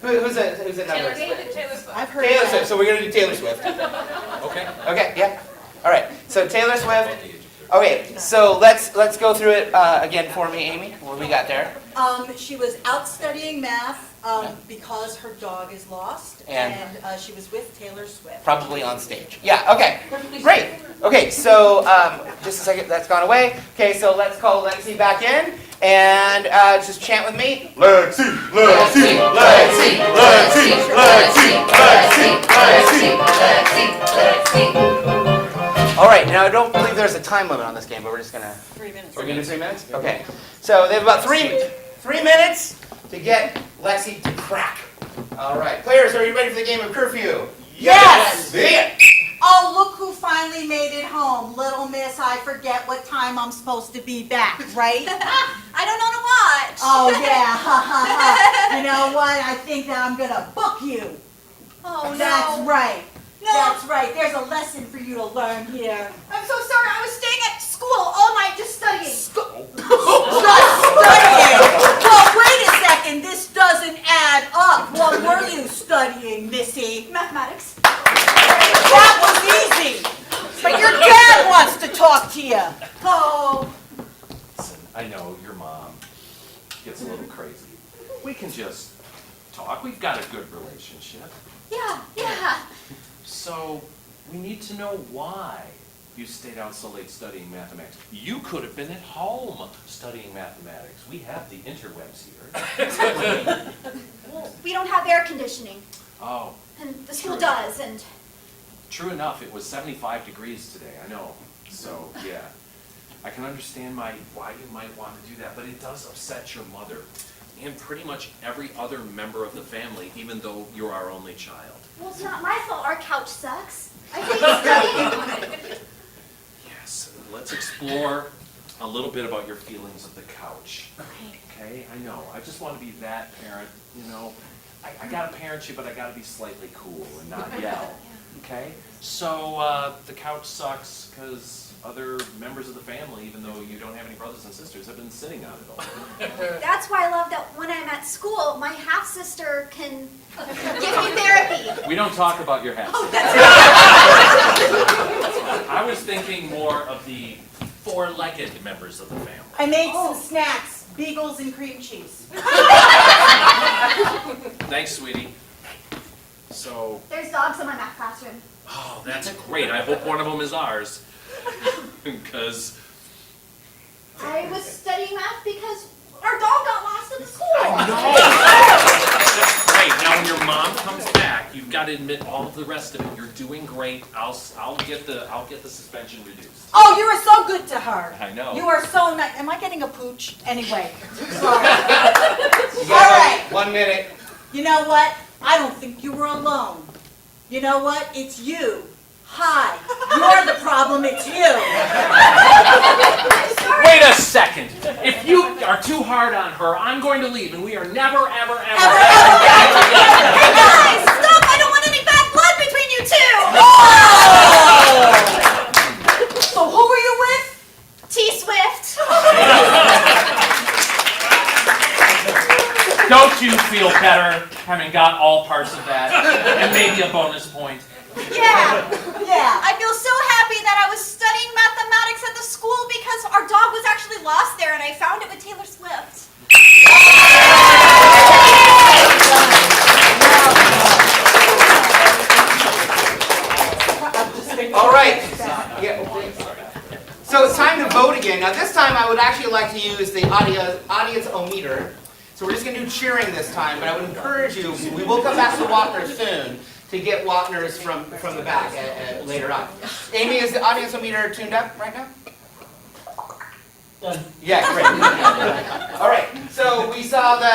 But who's another? Taylor Swift. I've heard Taylor that. Swift. So we're gonna do Taylor Swift. Okay. Okay. Yeah. All right. So Taylor Swift. Okay. So let's go through it again for me, Amy. What we got there? She was out studying math because her dog is lost, And- and she was with Taylor Swift. Probably on stage. Yeah. Okay. Great. Okay. So just a second. That's gone away. Okay. So let's call Lexi back in and just chant with me. Lexi, Lexi, Lexi, Lexi, Lexi, Lexi, Lexi. All right. Now I don't believe there's a time limit on this game, but we're just gonna. 3 minutes. We're gonna do 3 minutes. Okay. So they have about three minutes to get Lexi to crack. All right. Players, are you ready for the game of curfew? Yes! Yeah. Oh, look who finally made it home. Little miss, I forget what time I'm supposed to be back, right? I don't know to watch. Oh, yeah, ha, ha, ha. You know what? I think that I'm going to book you. Oh, no. That's right. No. That's right. There's a lesson for you to learn here. I'm so sorry. I was staying at school all night just studying. Just studying. Well, wait a second. This doesn't add up. What were you studying, Missy? Mathematics. That was easy. But your dad wants to talk to you. Oh. Listen, I know your mom gets a little crazy. We can just talk. We've got a good relationship. Yeah, yeah. So we need to know why you stayed out so late studying mathematics. You could have been at home studying mathematics. We have the interwebs here. Well, we don't have air conditioning, Oh, and the school True. does, and true enough, it was 75 degrees today, I know. So, yeah, I can understand why you might want to do that, but it does upset your mother and pretty much every other member of the family, even though you're our only child. well, it's not my fault our couch sucks. I think studying. Yes, let's explore a little bit about your feelings of the couch. Okay. Okay, I know. I just want to be that parent, you know. I gotta parent you, but I gotta be slightly cool and not yell. Okay? So, the couch sucks because other members of the family, even though you don't have any brothers and sisters, have been sitting on it all. That's why I love that when I'm at school, my half-sister can give me therapy. We don't talk about your half sister. I was thinking more of the four-legged members of the family. I made some snacks, beagles and cream cheese. Thanks, sweetie. So, There's dogs in my math classroom. oh, that's great. I hope one of them is ours. Because I was studying math because our dog got lost at the school. great. Now, when your mom comes back, you've got to admit all of the rest of it. You're doing great. I'll get the suspension reduced. Oh, you are so good to her. I know. You are so nice. Am I getting a pooch? Anyway. Sorry. You got All right. 1 minute. You know what? I don't think you were alone. You know what? It's you. Hi. You're the problem. It's you. Wait a second. If you are too hard on her, I'm going to leave, and we are never, ever, ever, Ever, ever back together. Hey guys, stop! I don't want any bad blood between you two. So who were you with? T-Swift. Don't you feel better having got all parts of that, and maybe a bonus point? Yeah. Yeah. I feel so happy that I was studying mathematics at the school because our dog was actually lost there and I found it with Taylor Swift. All right. Yeah. So it's time to vote again. Now this time I would actually like to use the audience-o-meter. So we're just going to do cheering this time, but I would encourage you, we will come back to Wapner soon, to get Wapners from the back later on. Amy, is the audience-o-meter tuned up right now? Done. Yeah, great. All right, so we saw the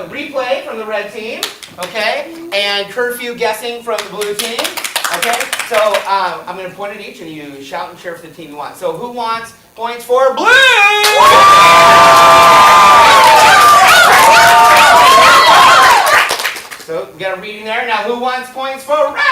replay from the red team, okay, and curfew guessing from the blue team, okay? So I'm going to point at each and you shout and cheer for the team you want. So who wants points for blue? So we got a reading there. Now who wants points for red?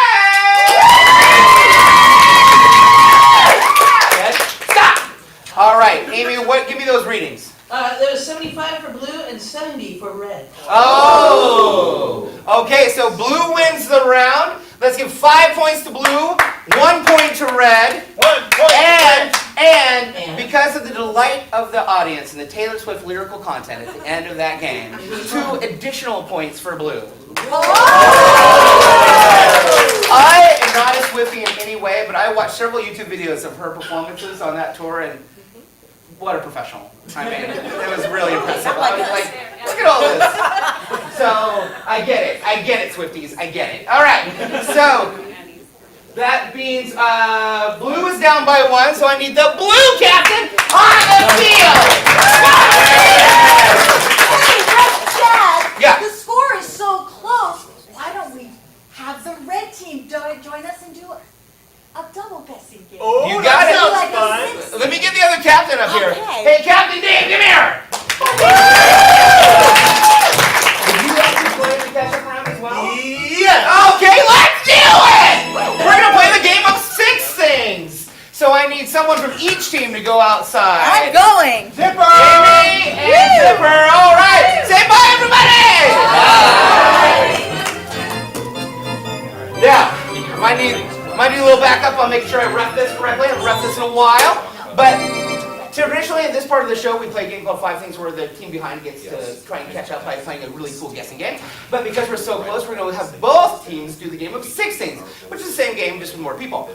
right, Amy, give me those readings. There was 75 for blue and 70 for red. Oh! Okay, so blue wins the round. Let's give 5 points to blue, 1 point to red. 1 point. And because of the delight of the audience and the Taylor Swift lyrical content at the end of that game, 2 additional points for blue. I am not a Swiftie in any way, but I watched several YouTube videos of her performances on that tour, and what a professional. I mean, it was really impressive. I was like, look at all this. So, I get it, Swifties, I get it. All right, so that means blue is down by 1, so I need the blue captain on the field. Chad, Yeah. the score is so close. Why don't we have the red team join us and do a double guessing game? Oh, You got it. Like a fun. six- Let me get the other captain up here. Okay. Hey, Captain Dave, come here. Would you like to play the catch-up round as well? Yeah. Okay, let's do it! We're gonna play the game of 6 things. So I need someone from each team to go outside. I'm going. Zipper. Amy and Zipper. All right. Say bye, everybody. Bye. Yeah. Might need a little backup. I'll make sure I rep this correctly. I haven't repped this in a while. But traditionally, in this part of the show, we play a game called 5 Things, where the team behind gets to try and catch up by playing a really cool guessing game. But because we're so close, we're going to have both teams do the game of 6 Things, which is the same game, just with more people.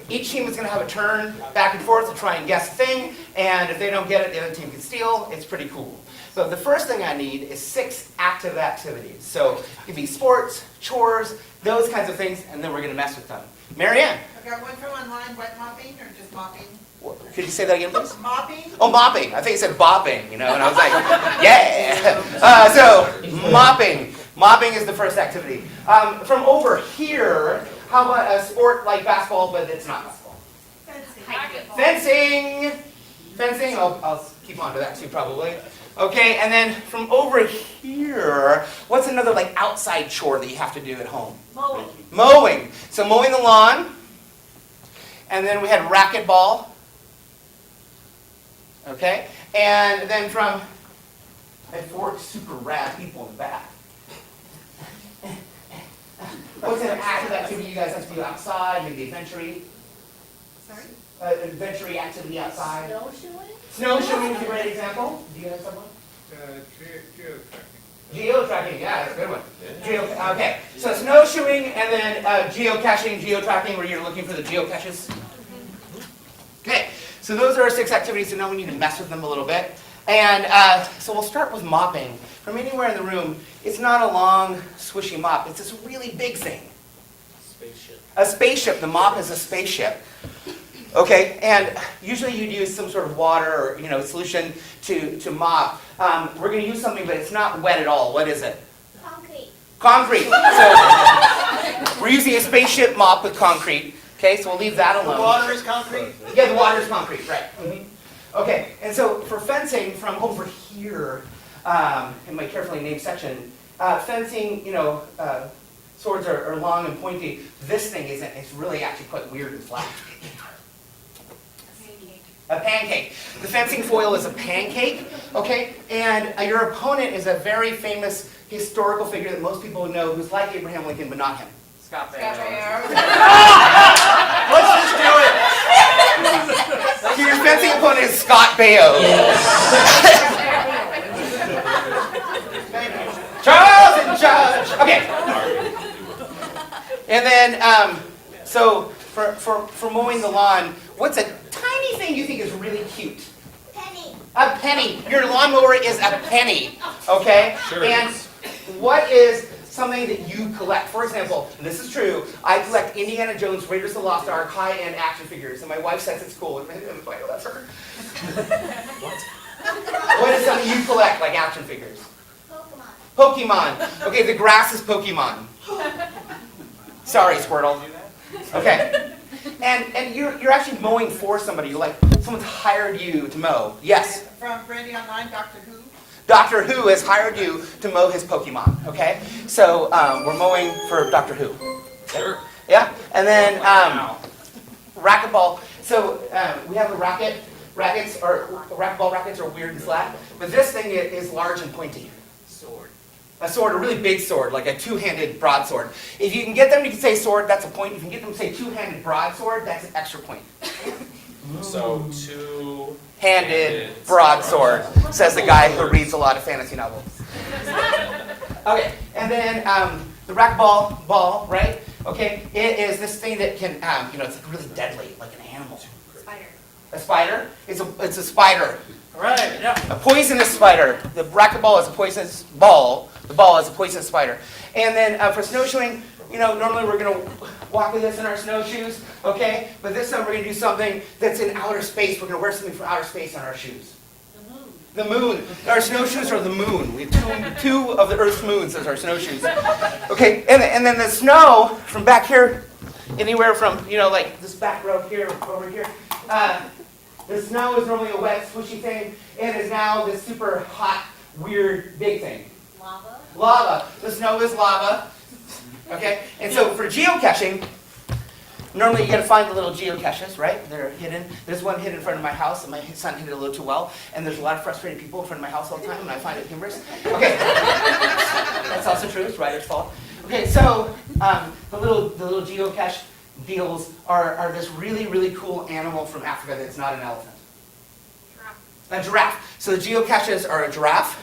Each team is going to have a turn back and forth to try and guess a thing, and if they don't get it, the other team can steal. It's pretty cool. So the first thing I need is 6 active activities. So it could be sports, chores, those kinds of things, and then we're going to mess with them. Marianne, I got one from online, wet mopping or just mopping? could you say that again, please? Mopping? Oh, mopping. I think you said bopping, and I was like, yeah. So, mopping. Mopping is the first activity. From over here, how about a sport like basketball, but it's not basketball? Fencing. Fencing. I'll keep on to that too, probably. Okay, and then from over here, what's another like outside chore that you have to do at home? Mowing. Mowing. So mowing the lawn. And then we had racquetball. Okay, and then I had 4 super rad people in the back. What's an active activity you guys have to do outside? Maybe adventure. Sorry? Adventure activity outside. Snowshoeing? Snowshoeing is a great example. Do you have someone? Geotracking, yeah, that's a good one. Okay, so snowshoeing and then geocaching, geotracking, where you're looking for the geocaches. Okay, so those are our 6 activities, so now we need to mess with them a little bit. And so we'll start with mopping. From anywhere in the room, it's not a long, swishy mop. It's this really big thing. Spaceship. A spaceship. The mop is a spaceship. Okay, and usually you'd use some sort of water or solution to mop. We're going to use something, but it's not wet at all. What is it? Concrete. Concrete. So we're using a spaceship mop with concrete. Okay, so we'll leave that alone. The water is concrete? Yeah, the water is concrete, right. Mm-hmm. Okay, and so for fencing, from over here, in my carefully named section, fencing, swords are long and pointy. This thing isn't. It's really actually quite weird and flat. A pancake. The fencing foil is a pancake, okay? And your opponent is a very famous historical figure that most people know who's like Abraham Lincoln, but not him. Scott Baio. Let's just do it. So your fencing opponent is Scott Baio. Charles and Judge. Okay. And then, so for mowing the lawn, what's a tiny thing you think is really cute? Penny. A penny. Your lawnmower is a penny. Okay? Sure. And what is something that you collect? For example, and this is true, I collect Indiana Jones, Raiders of the Lost Ark, high-end action figures, and my wife says it's cool. I know that's her. What is something you collect, like action figures? Pokemon. Okay, the grass is Pokemon. Sorry, Squirtle. Okay. And you're actually mowing for somebody. You're like, someone's hired you to mow. Yes? From Brandy Online, Doctor Who. Doctor Who has hired you to mow his Pokemon, okay? So we're mowing for Doctor Who. Sure. Yeah? And then racquetball. So we have a racket. racquetball rackets are weird and flat, but this thing is large and pointy. A sword, a really big sword, like a two-handed broadsword. If you can get them to say sword, that's a point. If you can get them to say two-handed broadsword, that's an extra point. So two. Handed broadsword, says the guy who reads a lot of fantasy novels. Okay, and then the racquetball ball, right? Okay, it is this thing that can, it's like really deadly, like an animal. Spider. A spider? It's a spider. Right, yeah. A poisonous spider. The racquetball is a poisonous ball. The ball is a poisonous spider. And then for snowshoeing, normally we're going to walk with this in our snowshoes, okay? But this time we're going to do something that's in outer space. We're going to wear something from outer space on our shoes. The moon. Our snowshoes are the moon. We have two of the Earth's moons as our snowshoes. Okay, and then the snow from back here, anywhere from, like this back row here, over here, the snow is normally a wet, squishy thing, and is now this super hot, weird, big thing. Lava. Lava. The snow is lava. Okay? And so for geocaching, normally you gotta find the little geocaches, right? They're hidden. There's one hidden in front of my house, and my son hid it a little too well. And there's a lot of frustrated people in front of my house all the time, and I find it humorous. Okay. That's also true. It's writer's fault. Okay, so the little geocache deals are this really, really cool animal from Africa that's not an elephant. A giraffe. So the geocaches are a giraffe.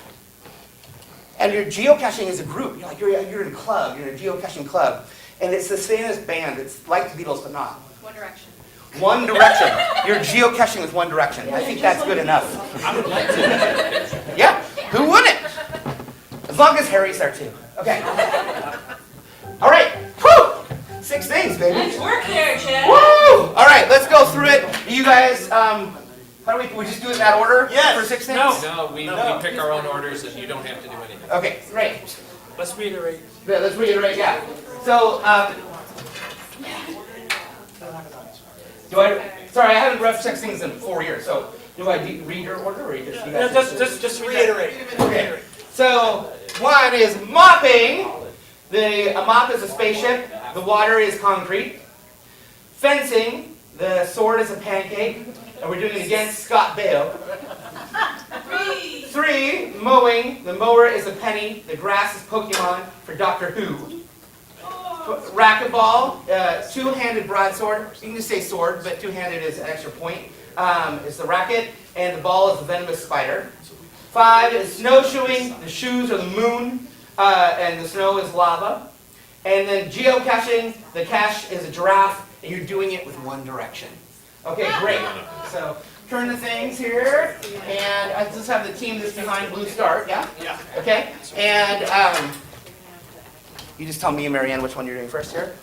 And your geocaching is a group. You're in a club. You're in a geocaching club. And it's this famous band. It's like the Beatles, but not. One Direction. One Direction. You're geocaching with One Direction. I think that's good enough. I would like to. Yeah. Who wouldn't? As long as Harry's there too. Okay. All right. Woo! 6 things, baby. Nice work there, Chad. Woo! All right. Let's go through it. You guys. How do we just do it in that order? Yes. For 6 things? No, we pick our own orders and you don't have to do anything. Okay. Great. Let's reiterate. Yeah, let's reiterate. Yeah. So. Sorry, I haven't ref 6 things in 4 years. So do I read your order, or you just? You guys Just reiterate. Okay. So 1 is mopping. A mop is a spaceship. The water is concrete. Fencing. The sword is a pancake. And we're doing it against Scott Baio. 3, mowing. The mower is a penny. The grass is Pokemon for Doctor Who. Racquetball, two-handed broadsword. You can just say sword, but two-handed is an extra point. Is the racket, and the ball is the venomous spider. 5 is snowshoeing. The shoes are the moon, and the snow is lava. And then geocaching. The cache is a giraffe, and you're doing it with One Direction. Okay, great. So turn the things here, and I just have the team that's behind blue start. Yeah. Yeah. Okay, and you just tell me and Marianne which one you're doing first here.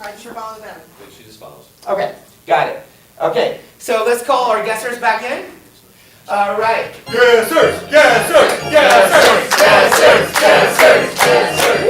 I should follow them. She just follows. Okay, got it. Okay, so let's call our guessers back in. All right. Guessers, guessers, guessers, guessers, guessers, guessers.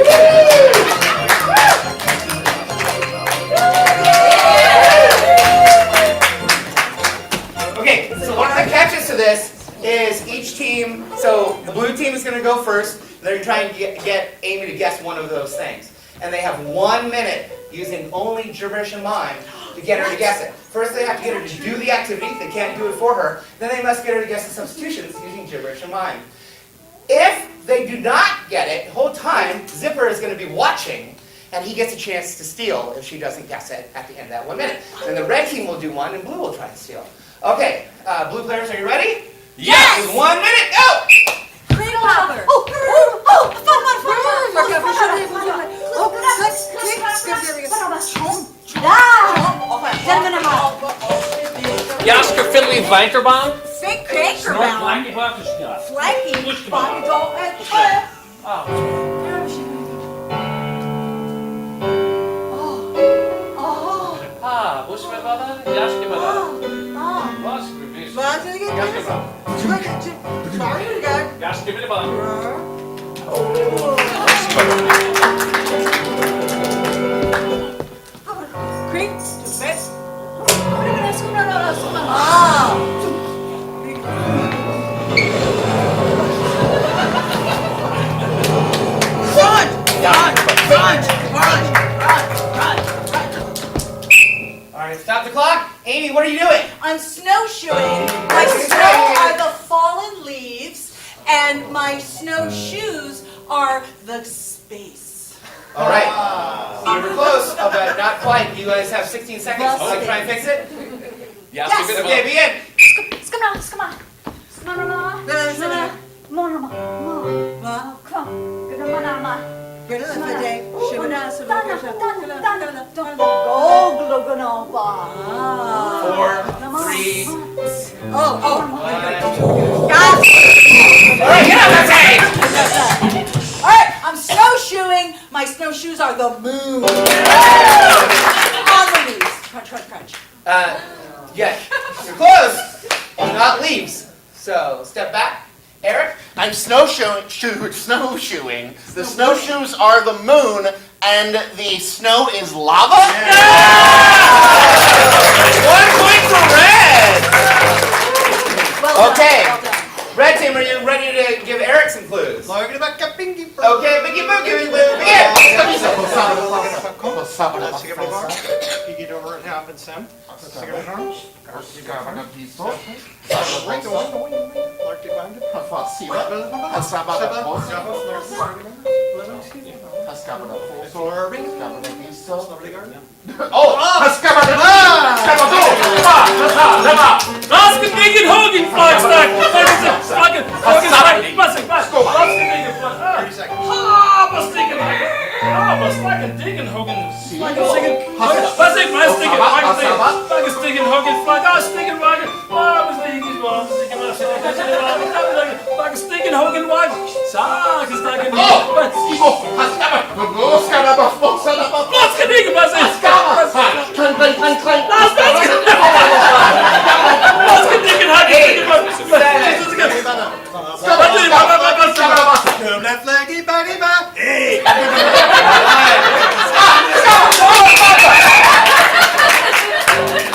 Okay, so one of the catches to this is each team. So the blue team is going to go first. They're trying to get Amy to guess one of those things. And they have 1 minute using only gibberish and mime to get her to guess it. First they have to get her to do the activity. They can't do it for her. Then they must get her to guess the substitutions using gibberish and mime. If they do not get it the whole time, Zipper is going to be watching, and he gets a chance to steal if she doesn't guess it at the end of that 1 minute. Then the red team will do one, and blue will try to steal. Okay, blue players, are you ready? Yes! In 1 minute, go! Cradle hopper. Jasker Fiddly Vankerbomb? Fake cracker bound. Flanky bundle and flip. Ah, was mijn vader? Jasker Was geweest. But I try it again. Jasker Fiddly Creep. Stupid. All right, stop the clock. Amy. Amy, what are you doing? I'm snowshoeing. My snow are the fallen leaves, and my snowshoes are the space. All right. You were close, but not quite. You guys have 16 seconds. Like, try and fix it. Yes. Okay, begin. Four, three. Oh. All right, get out of that All right, I'm snowshoeing. My snowshoes are the moon. On the leaves. Crunch. Yeah, you're close. Not leaves. So, step back. Eric? I'm snowshoeing. The snowshoes are the moon, and the snow is lava? 1 point for red. Okay. Red team, are you ready to give Eric some clues? Okay, Binky Boogie, we'll begin.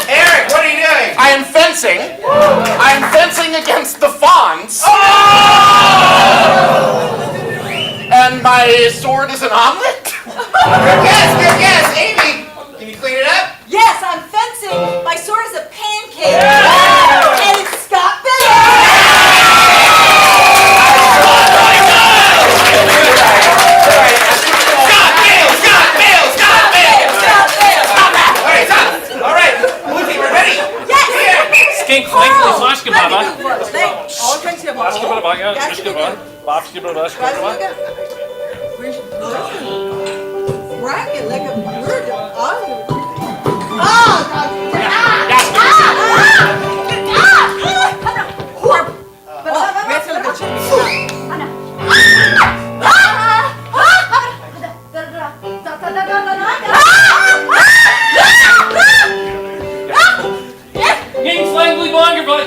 Eric, what are you doing? I am fencing. I'm fencing against the fawns. And my sword is an omelet? Good guess. Amy, can you clean it up? Yes, I'm fencing. My sword is a pancake. And it's Scott All right, blue team, we're ready. Yes. Skink, thankfully, flash good, Baba. All drinks here, Flash good, Baba. Yeah, flash good, Baba. Flash good, Baba. Racket like a bird. Game slightly longer, but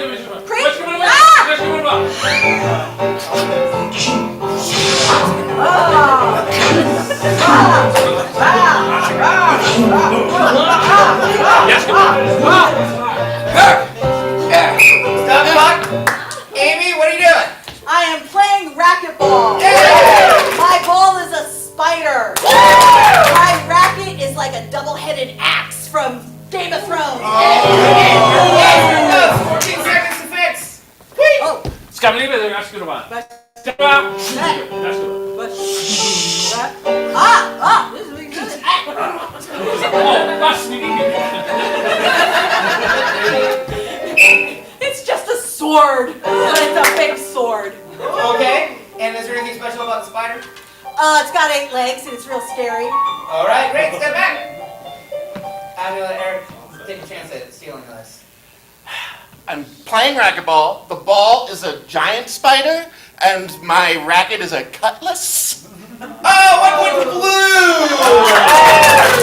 Stop the clock. Amy, what are you doing? I am playing racquetball. My ball is a spider. My racket is like a double-headed axe from Game of Thrones. 14 seconds to fix. Scabby, that's good one. Step out. That's good. This is really good. It's just a sword, but it's a big sword. Okay, and is there anything special about the spider? It's got 8 legs and it's real scary. All right, great, step back. I'm gonna let Eric take a chance at stealing this. I'm playing racquetball. The ball is a giant spider, and my racket is a cutlass. Oh, 1 point for blue!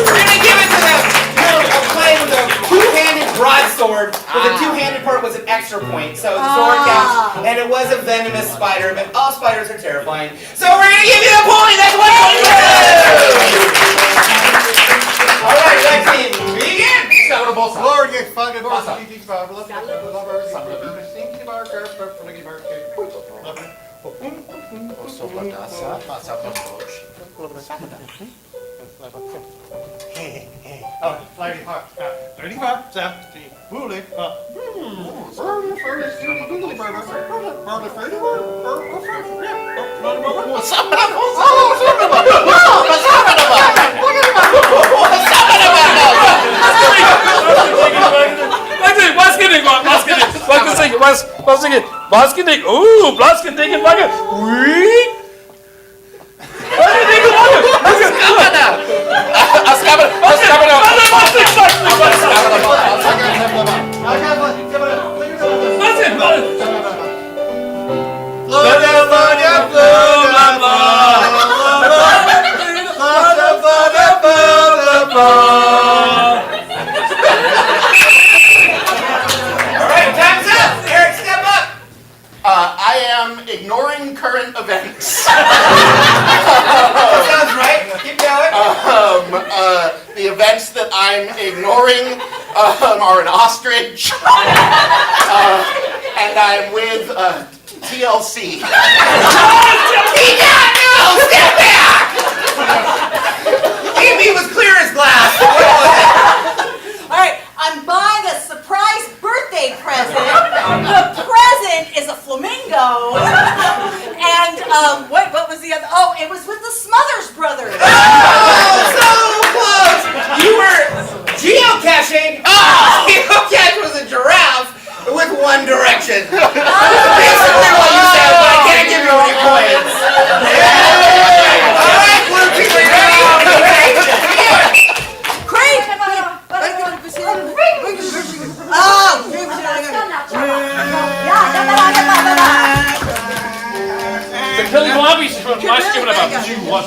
We're gonna give it to them. I'm playing with a two-handed broadsword, but the two-handed part was an extra point, so the sword counts, and it was a venomous spider, but all spiders are terrifying. So we're gonna give you the point. That's 1 point for blue. All right, red team, begin. Oh, 35, 70, bully. I am ignoring current events. Sounds right. Keep going. The events that I'm ignoring are an ostrich, and I'm with TLC. No, step back! He was clear as glass. What was it? All right, I'm buying a surprise birthday present. The present is a flamingo. And what was the other? Oh, it was with the Smothers Brothers. Oh, so close! You were geocaching. Geocache was a giraffe with one direction. Basically what you said, but I can't give you any points. All right, blue team, are you ready? Craig! The Kelly Wallabies from last year about you was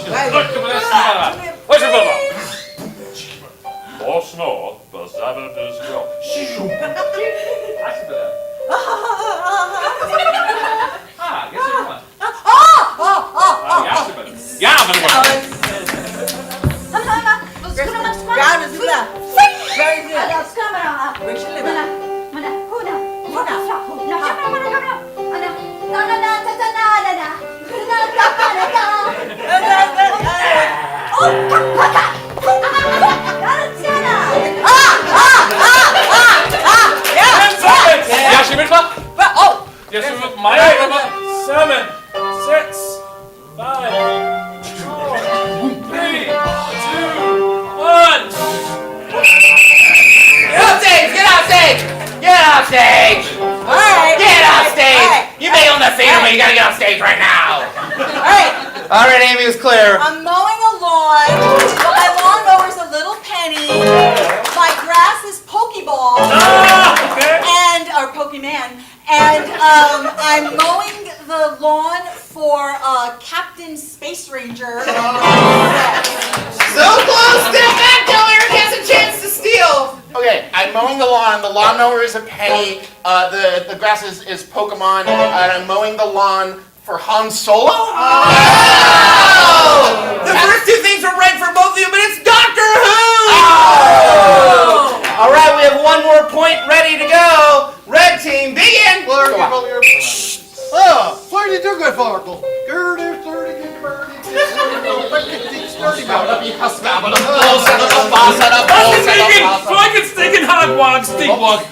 You gotta get on stage right now. All right, Amy was clear. I'm mowing a lawn, but my lawnmower's a little penny. My grass is Pokeball, or Pokemon, and I'm mowing the lawn for Captain Space Ranger. So close, step back till Eric has a chance to steal. Okay, I'm mowing the lawn. The lawnmower is a penny. The grass is Pokemon. And I'm mowing the lawn for Han Solo. Oh! The first two things were right for both of you, but it's Doctor Who! Oh! All right, we have one more point ready to go. Red team, begin. Oh, 32 good forkle. Fucking stinking hogwog, stinkwog.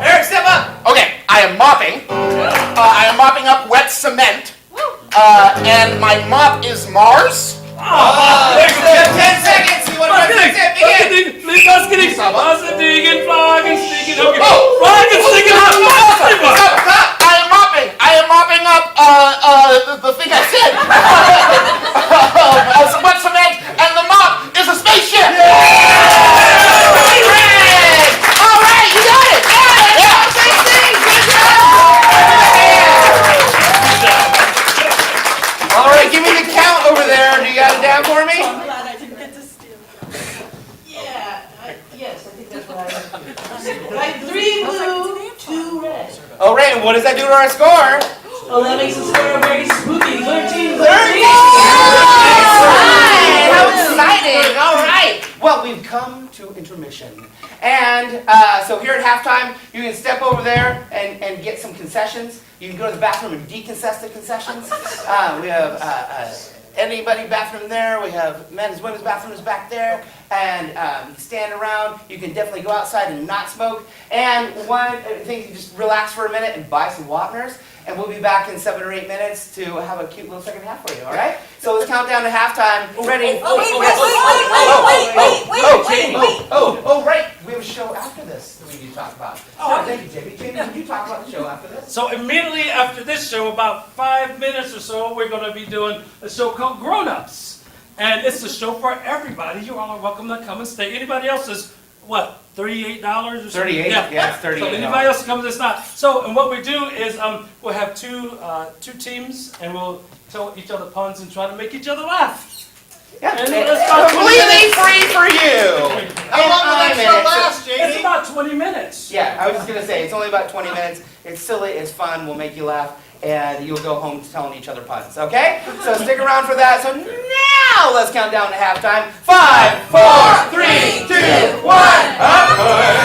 Eric, step up. Okay, I am mopping. I am mopping up wet cement. And my mop is Mars. 10 seconds. You want to begin? I am mopping up the thing I said. Wet cement, and the mop is a spaceship. All right, you got it. Yeah. All right, and what does that do to our score? Well, that makes the score very spooky. 13. How exciting! All right. Well, we've come to intermission. And so here at halftime, you can step over there and get some concessions. You can go to the bathroom and deconcess the concessions. We have anybody bathroom there. We have men's, women's bathrooms back there. And you can stand around. You can definitely go outside and not smoke. And one thing, you can just relax for a minute and buy some Wapners. And we'll be back in 7 or 8 minutes to have a cute little second half for you, all right? So let's count down to halftime. Ready? Oh, right. We have a show after this that we need to talk about. Oh, thank you, Jamie. Jamie, can you talk about the show after this? So immediately after this show, about 5 minutes or so, we're going to be doing a show called Grown Ups. And it's a show for everybody. You all are welcome to come and stay. Anybody else is, what, $38 or something? 38, yeah, it's $38. So anybody else comes, it's not. So, and what we do is we'll have two teams, and we'll tell each other puns and try to make each other laugh. Yeah, And it's completely free for you. How long will that show last, It's Jamie? about 20 minutes. Yeah, I was just going to say, it's only about 20 minutes. It's silly, it's fun, we'll make you laugh, and you'll go home telling each other puns, okay? So stick around for that. So now let's count down to halftime. 5, 4, 3, 2, 1,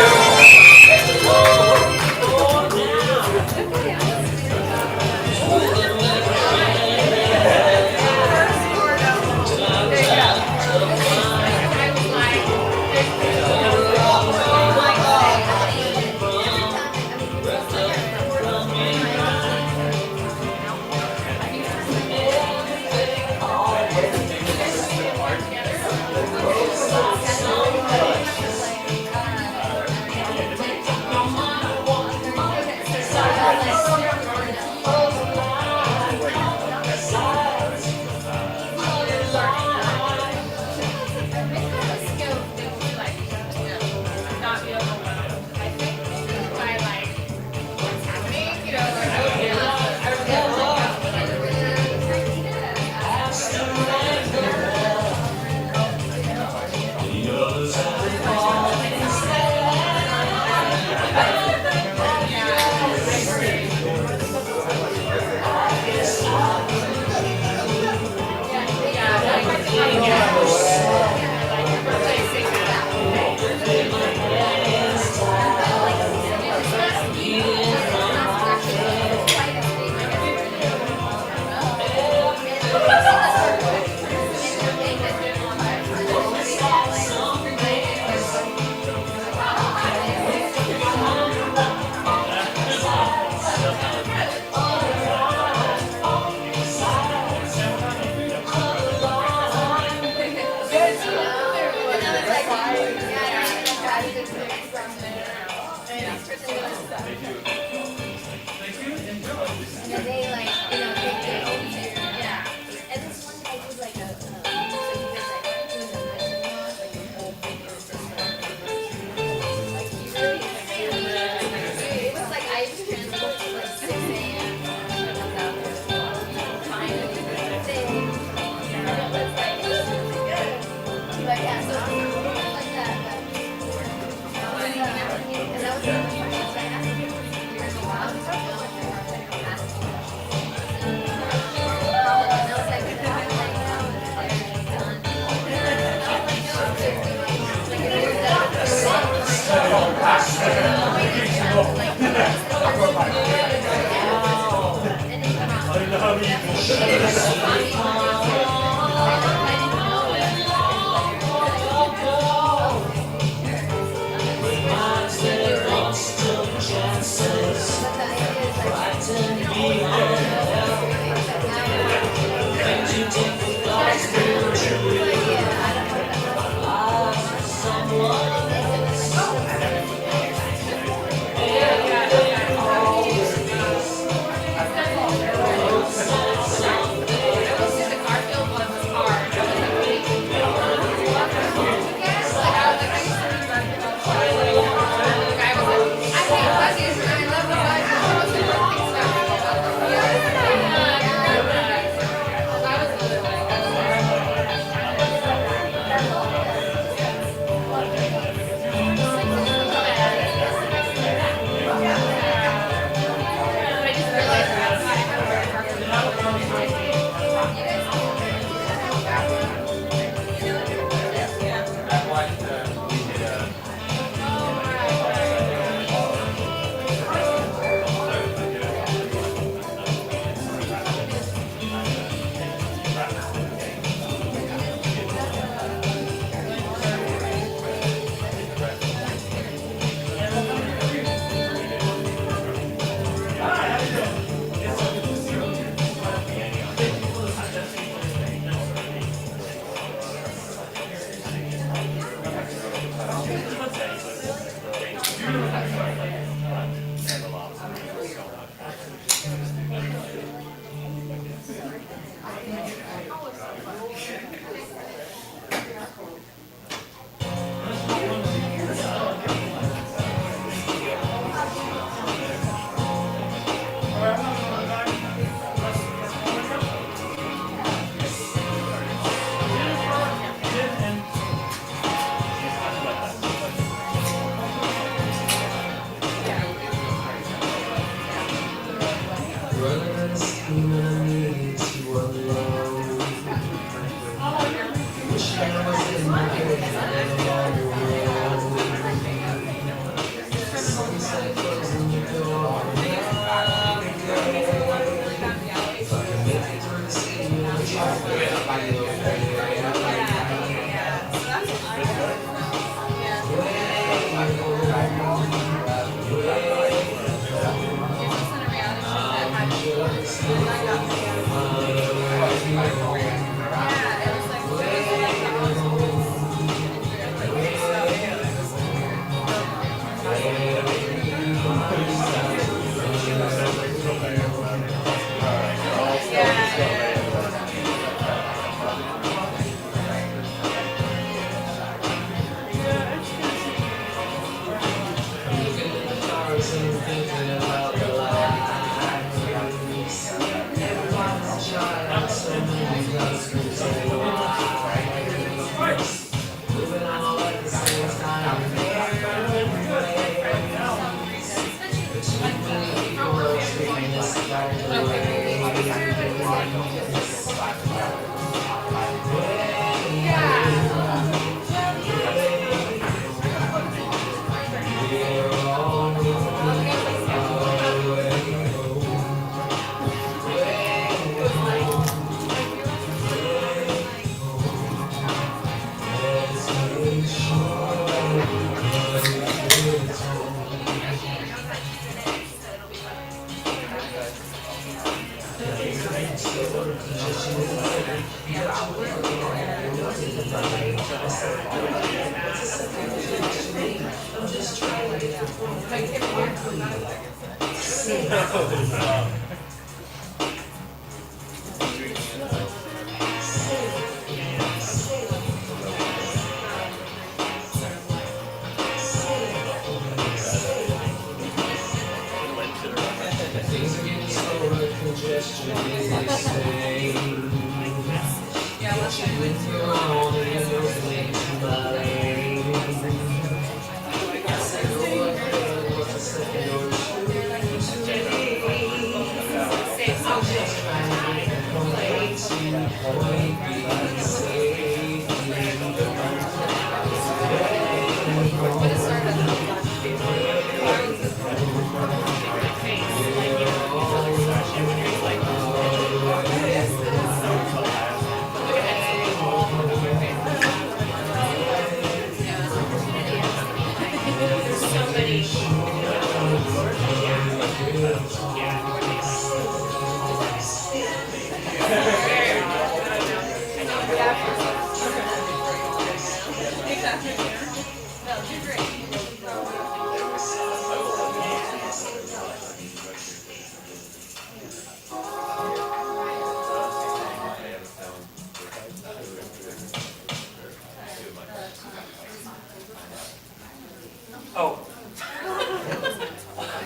Oh.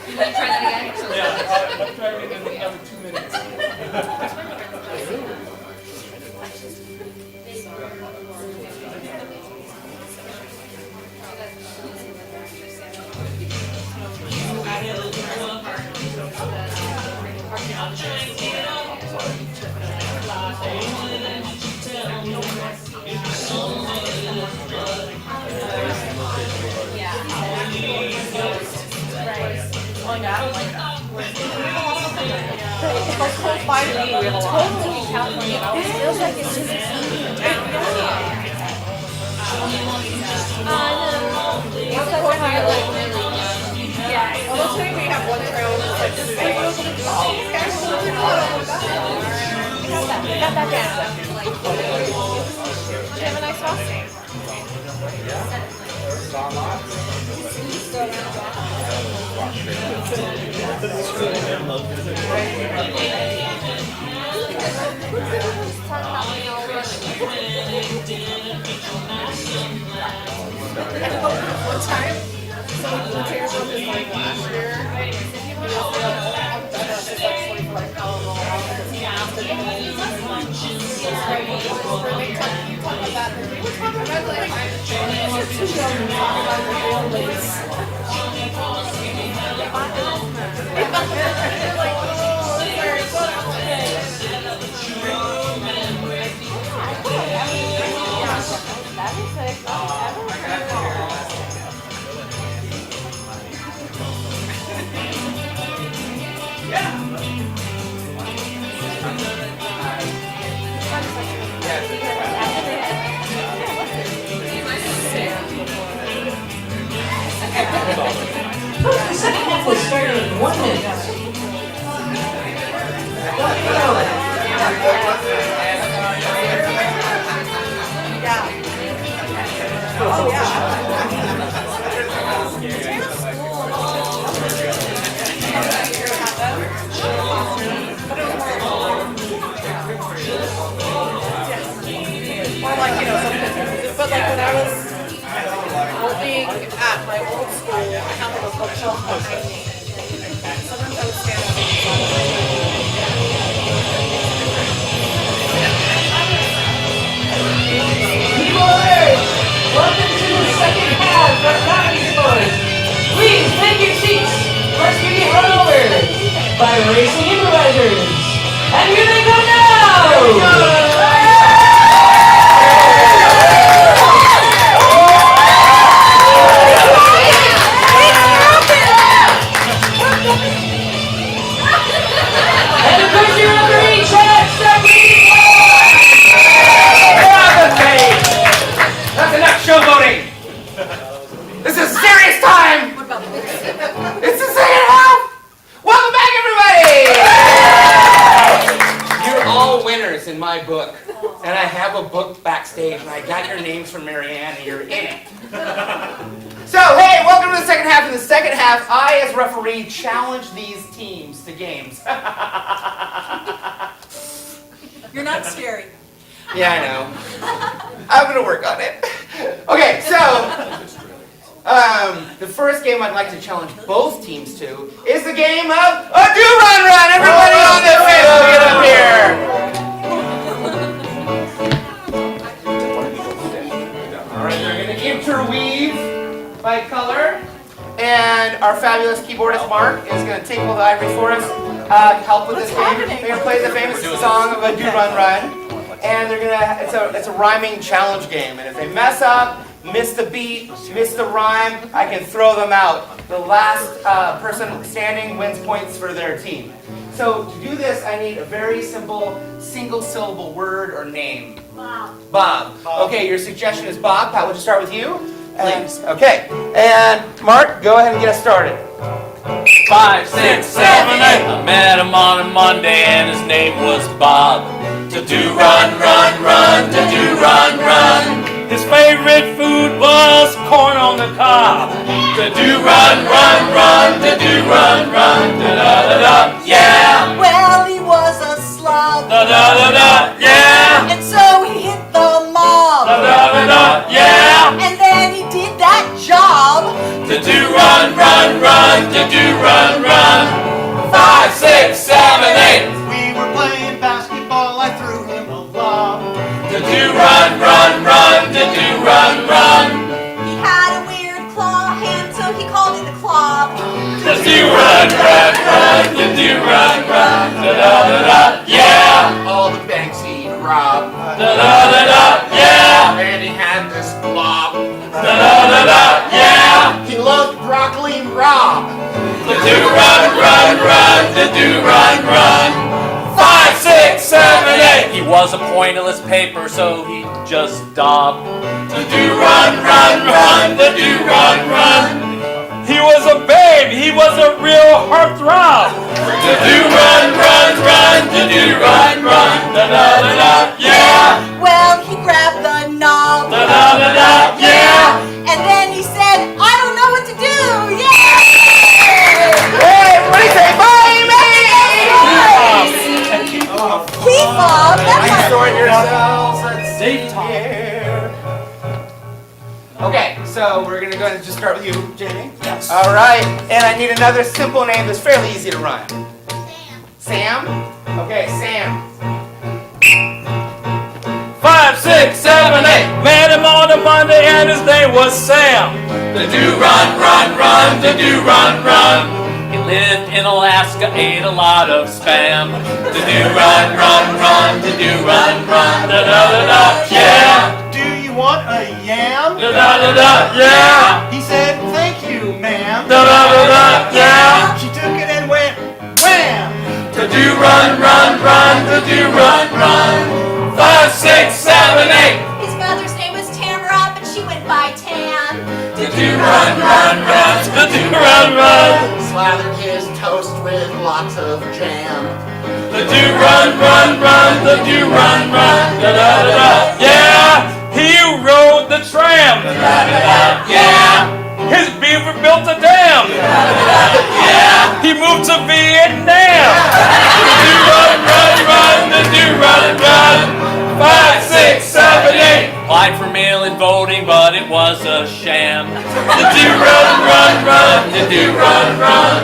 You want to try that again? Yeah, I'm trying it in another 2 minutes. Totally California. It feels like it's just down. It's like we're kind of like really young. Yeah. Although today we have one trail that's like just like, oh, guys, we got that down. Did you have a nice frosting? one time, so we flew to your room like last year. The second half was starting in 1 minute. Oh, yeah. Or like, you know, something. But like when I was Well, being at my old school, I have like a bookshelf behind me. Sometimes I would stand up Viewers, welcome to the second half of ComedySportz. Please take your seats. First we get run over by racing improvisers. And here they come now! And of course your referee, Chad, start reading. That's enough showboating! This is serious time! It's the second half! Welcome back, everybody! You're all winners in my book. And I have a book backstage, and I got your names from Marianne, and you're in it. So, hey, welcome to the second half. In the second half, I, as referee, challenge these teams to games. You're not scary. Yeah, I know. I'm gonna work on it. Okay, so the first game I'd like to challenge both teams to is the game of a do-run-run. Everybody on the field, get up here. All right, they're gonna interweave by color, and our fabulous keyboardist Mark is gonna tinkle the ivory for us, help with this game. They're gonna play the famous song of a do-run-run. And they're gonna, it's a rhyming challenge game. And if they mess up, miss the beat, miss the rhyme, I can throw them out. The last person standing wins points for their team. So to do this, I need a very simple single syllable word or name. Bob. Bob. Okay, your suggestion is Bob. Pat, would you start with you? Please. Okay. And Mark, go ahead and get us started. 5, 6, 7, 8. I met him on a Monday and his name was Bob. To do run, run, run, to do run, run. His favorite food was corn on the cob. To do run, run, run, to do run, run. Da da da da, yeah. Well, he was a slob. Da da da da, yeah. And so he hit the mob. Da da da da, yeah. And then he did that job. To do run, run, run, to do run, run. 5, 6, 7, 8. We were playing basketball, I threw him a lob. To do run, run, run, to do run, run. He had a weird claw hand, so he called it a clob. To do run, run, run, to do run, run. Da da da da, yeah. All the banks he'd robbed. Da da da da, yeah. And he had this blob. Da da da da, yeah. He loved broccoli and Rob. To do run, run, run, to do run, run. 5, 6, 7, 8. He was a pointless paper, so he just daubed. To do run, run, run, to do run, run. He was a babe. He was a real heartthrob. To do run, run, run, to do run, run. Da da da da, yeah. Well, he grabbed the knob. Da da da da, yeah. And then he said, I don't know what to do. Yeah! Hey, everybody say bye, Key fob. That's Sort yourselves. Let's see here. Okay, so we're gonna go ahead and just start with you, Jamie. Yes. All right, and I need another simple name that's fairly easy to rhyme. Sam. Okay, Sam. 5, 6, 7, 8. Met him on a Monday and his name was Sam. To do run, run, run, to do run, run. He lived in Alaska, ate a lot of spam. To do run, run, run, to do run, run. Da da da da, yeah. Do you want a yam? Da da da da, yeah. He said, thank you, ma'am. Da da da da, yeah. She took it and went, wham! To do run, run, run, to do run, run. 5, 6, 7, 8. His mother's name was Tamara, but she went by Tam. To do run, run, run, to do run, run. Slathered his toast with lots of jam. To do run, run, run, to do run, run. Da da da da, yeah. He rode the tram. Da da da da, yeah. His beaver built a dam. Yeah. He moved to Vietnam. To do run, run, run, to do run, run. 5, 6, 7, 8. Applied for mail-in voting, but it was was a sham. The do run, run, run, the do run, run.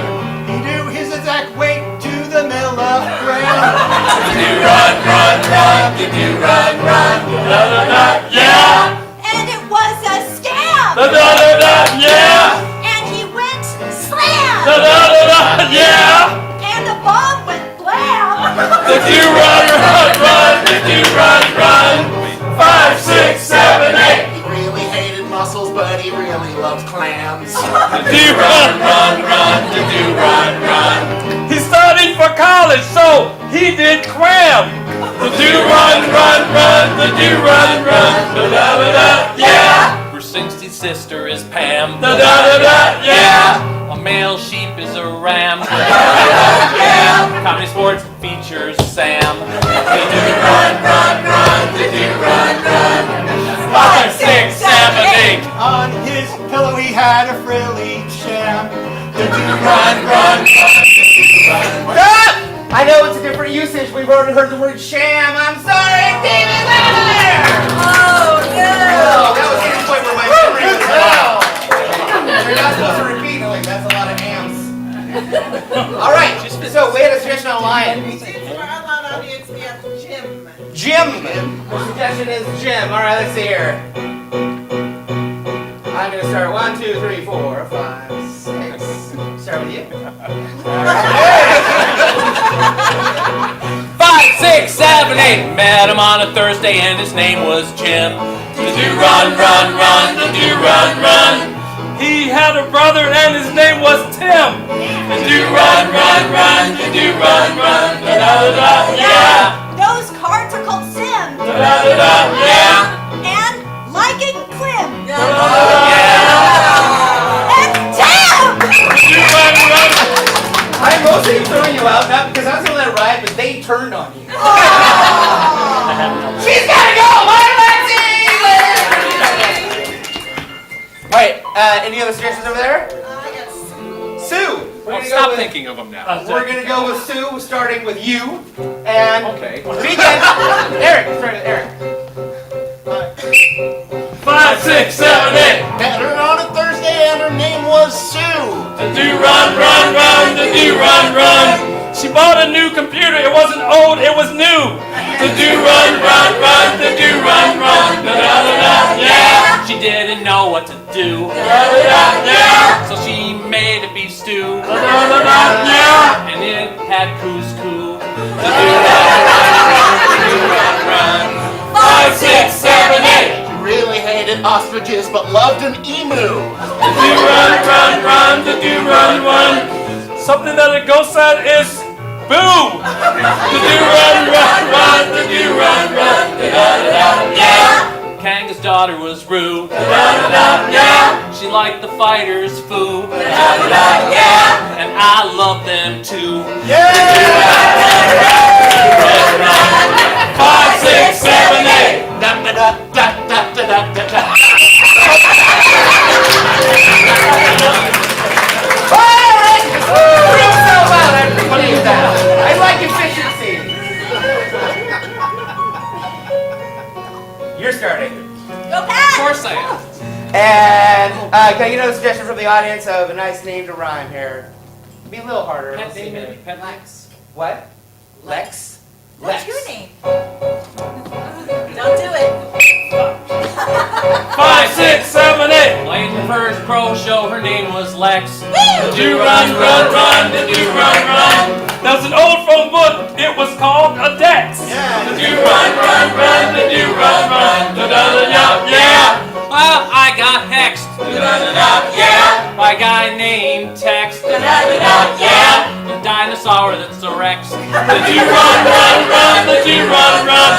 He knew his exact weight to the milligram. The do run, run, run, the do run, run. Da da da, yeah. And it was a scam. Da da da da, yeah. And he went slam. Da da da da, yeah. And the bomb went blam. The do run, run, run, the do run, run. 5, 6, 7, 8. He really hated mussels, but he really loved clams. The do run, run, run, the do run, run. He studied for college, so he did cram. The do run, run, run, the do run, run. Da da da da, yeah. Bruce Springsteen's sister is Pam. Da da da da, yeah. A male sheep is a ram. Da da da, yeah. Comedy Sports features Sam. The do run, run, run, the do run, run. 5, 6, 7, 8. On his pillow he had a frilly sham. The do run, run, run, the do run, run. Stop! I know it's a different usage. We've already heard the word sham. I'm sorry, David Lavender! Oh, no. That was getting to the point where my memory was wow. You're not supposed to repeat. Like, that's a lot of amps. All right, so we had a suggestion online. Since we're allowed audience, we have Jim. Jim. The suggestion is Jim. All right, let's see here. I'm going to start 1, 2, 3, 4, 5, 6. Start with you. All right. 5, 6, 7, 8. Met him on a Thursday and his name was Jim. The do run, run, run, the do run, run. He had a brother and his name was Tim. The do run, run, run, the do run, run. Da da da da, yeah. Those cards are called Sim. Da da da da, yeah. And liking Clem. Yeah. And Tim. Do run, run. I'm mostly throwing you out, not because I was going to let it ride, but they turned on you. She's got to go! Bye, Lexi! All right, any other suggestions over there? I got Sue! Well, stop thinking of them now. We're going to go with Sue, starting with you. And Okay. begin. Eric, start with Eric. 5, 6, 7, 8. Met her on a Thursday and her name was Sue. The do run, run, run, the do run, run. She bought a new computer. It wasn't old, it was new. The do run, run, run, the do run, run. Da da da da, yeah. She didn't know what to do. Da da da, yeah. So she made a beef stew. Da da da da, yeah. And it had couscous. The do run, run, run, the do run, run. 5, 6, 7, 8. He really hated ostriches but loved an emu. The do run, run, run, the do run, run. Something that a ghost said is boo. The do run, run, run, the do run, run. Da da da da, yeah. Kanga's daughter was Rue. Da da da da, yeah. She liked the fighters, foo. Da da da da, yeah. And I love them too. Yeah! Run, run. 5, 6, 7, 8. Da da da da da da da da. I like efficiency. You're starting. Go Of Pat. course I am. And can I get another suggestion from the audience of a nice name to rhyme here? Be a little harder. Pet Let's see name, here. maybe? Pet Lex. What? Lex? What's your name? Don't do it. 5, 6, 7, 8. Played the first pro show, her name was Lex. The do run, run, run, the do run, run. That was an old phone book. It was called a Dex. The do run, run, run, the do run, run. Da da da da, yeah. Well, I got hexed. Da da da da, yeah. By a guy named Tex. Da da da da, yeah. The dinosaur that's a Rex. The do run, run, run, the do run, run.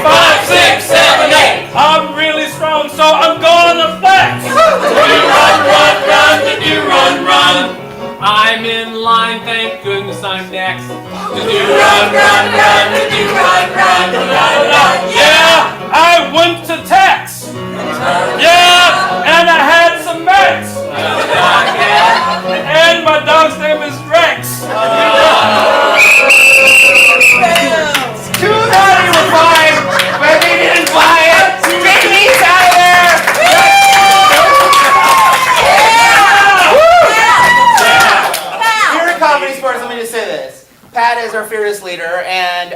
5, 6, 7, 8. I'm really strong, so I'm going to flex. The do run, run, run, the do run, run. I'm in line, thank goodness I'm next. The do run, run, run, the do run, run. Da da da da, Yeah, I went to Tex. Yeah, and I had some Mex. yeah. And my dog's name is Rex. Two thought he was fine, but they didn't buy it. Jamie's out of there. ComedySportz, let me just say this. Pat is our fearless leader, and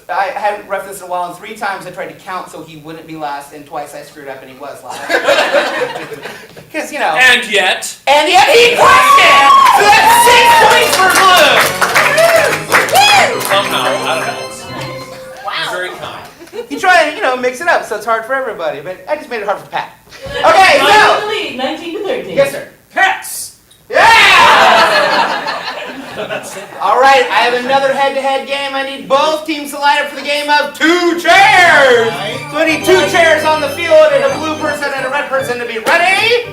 I haven't roughed this in a while, and 3 times I tried to count so he wouldn't be last, and twice I screwed up and he was last. Because, you know. And yet he crushed it! So that's 6 points for Blue! somehow, I don't know. You're very kind. He tried to, mix it up so it's hard for everybody, but I just made it hard for Pat. Okay, In so. the lead, 19 to 13. Yes, sir. Pets! Yeah! All right, I have another head-to-head game. I need both teams to line up for the game of 2 chairs. So I need 2 chairs on the field and a blue person and a red person to be ready.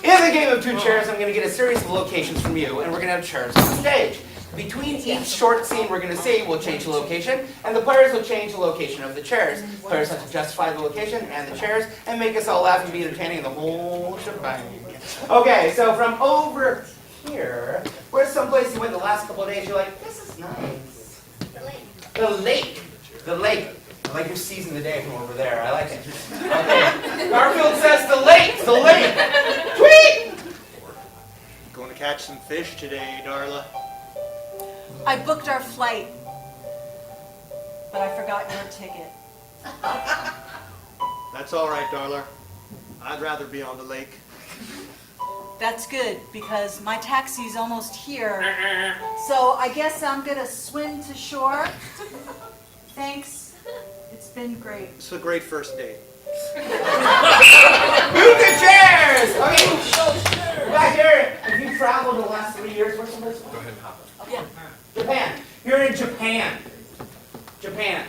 In the game of 2 chairs, I'm going to get a series of locations from you, and we're going to have chairs on stage. Between each short scene we're going to see, we'll change the location, and the players will change the location of the chairs. Players have to justify the location and the chairs, and make us all laugh and be entertaining the whole shebang. Okay, so from over here, where's someplace you went the last couple of days, you're like, this is nice. The lake. The lake. I like your seizing the day from over there. I like it. Okay. Garfield says the lake. The lake. Tweet! Going to catch some fish today, Darla. I booked our flight, but I forgot your ticket. That's all right, Darla. I'd rather be on the lake. That's good, because my taxi's almost here. So I guess I'm gonna swim to shore. Thanks. It's been great. It's a great first date. Move the chairs! Okay. Back here. Have you traveled the last 3 years for someplace? Go ahead and hop it. Yeah. Japan. You're in Japan. Japan.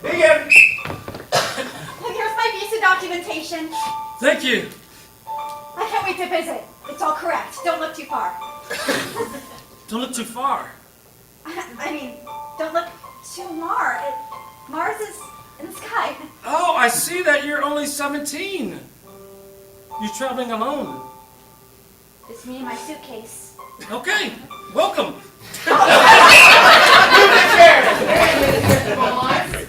Begin. Here's my visa documentation. Thank you. I can't wait to visit. It's all correct. Don't look too far. Don't look too far. I mean, don't look too far. Mars is in the sky. Oh, I see that you're only 17. You're traveling alone. It's me and my suitcase. Okay, welcome. Move the chairs.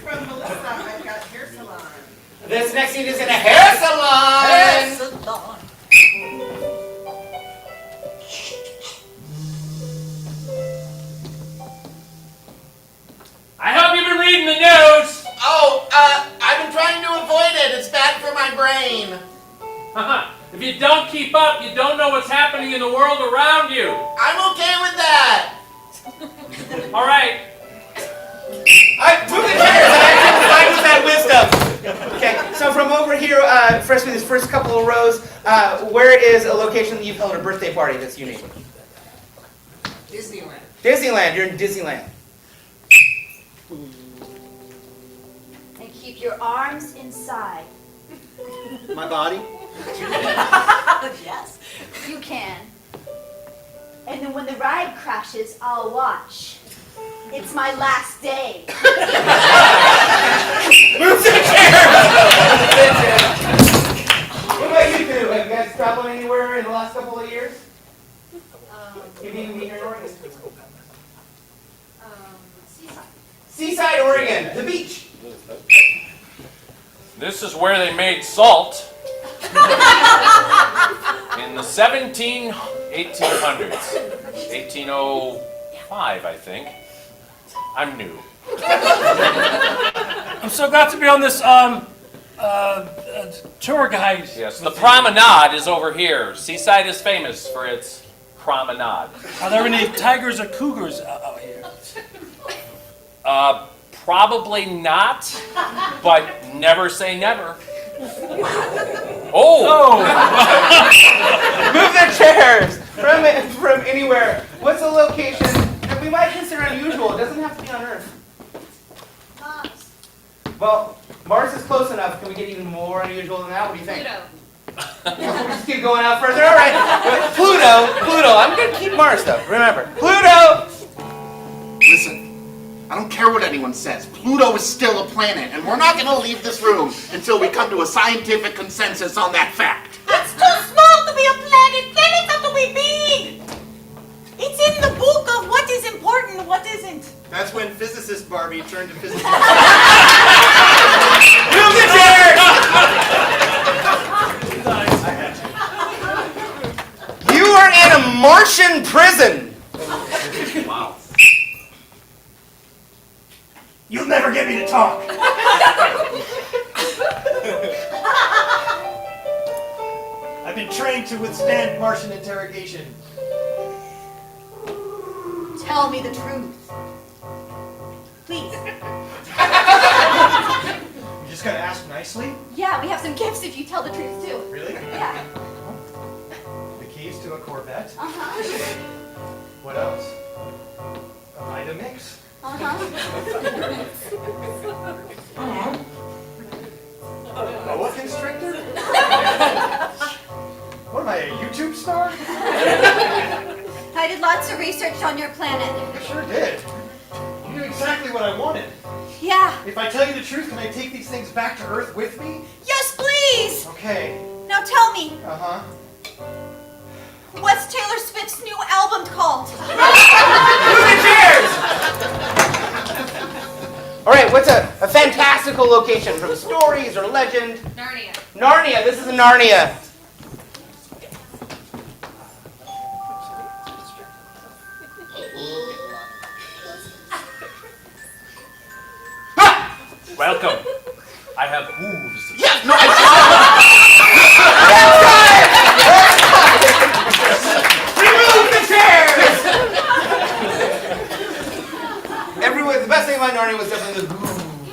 From Melissa, I've got hair salon. This next scene is in a hair salon. Hair salon. I hope you've been reading the news. Oh, I've been trying to avoid it. It's bad for my brain. If you don't keep up, you don't know what's happening in the world around you. I'm okay with that. All right. Move the chairs. I with that wisdom. Okay, so from over here, first with these first couple of rows, where is a location that you've held a birthday party that's unique? Disneyland. Disneyland. You're in Disneyland. And keep your arms inside. My body? Yes. You can. And then when the ride crashes, I'll watch. It's my last day. Move the chair! What about you two? Have you guys traveled anywhere in the last couple of years? You didn't even be here in Oregon. Seaside. Seaside, Oregon, the beach. This is where they made salt. In the 1800s. 1805, I think. I'm new. I'm so glad to be on this tour guide. Yes, the promenade is over here. Seaside is famous for its promenade. Are there any tigers or cougars out here? Probably not, but never say never. Oh! Move the chairs from anywhere. What's a location that we might consider unusual? It doesn't have to be on Earth. Mars. Well, Mars is close enough. Can we get even more unusual than that? What do you think? Pluto. We just keep going out further. All right. But Pluto. I'm going to keep Mars, though. Remember, Pluto. Listen, I don't care what anyone says. Pluto is still a planet, and we're not going to leave this room until we come to a scientific consensus on that fact. It's too small to be a planet. Planets have to be big. It's in the book of what is important and what isn't. That's when physicist Barbie turned to physicist. Move the chairs. You are in a Martian prison. Wow. You'll never get me to talk. I've been trained to withstand Martian interrogation. Tell me the truth. Please. You just gotta ask nicely. Yeah, we have some gifts if you tell the truth too. Really? Yeah. The keys to a Corvette. Uh-huh. What else? A Vitamix. Uh-huh. A what constrictor? What am I, a YouTube star? I did lots of research on your planet. You sure did. You knew exactly what I wanted. Yeah. If I tell you the truth, can I take these things back to Earth with me? Yes, please. Okay. Now tell me, Uh-huh. what's Taylor Swift's new album called? Cheers! All right, what's a fantastical location from stories or legend? Narnia. Narnia. This is Narnia. Welcome. I have hooves. Yeah, no, Remove the chairs! Everyone, the best thing about Narnia was definitely the goo.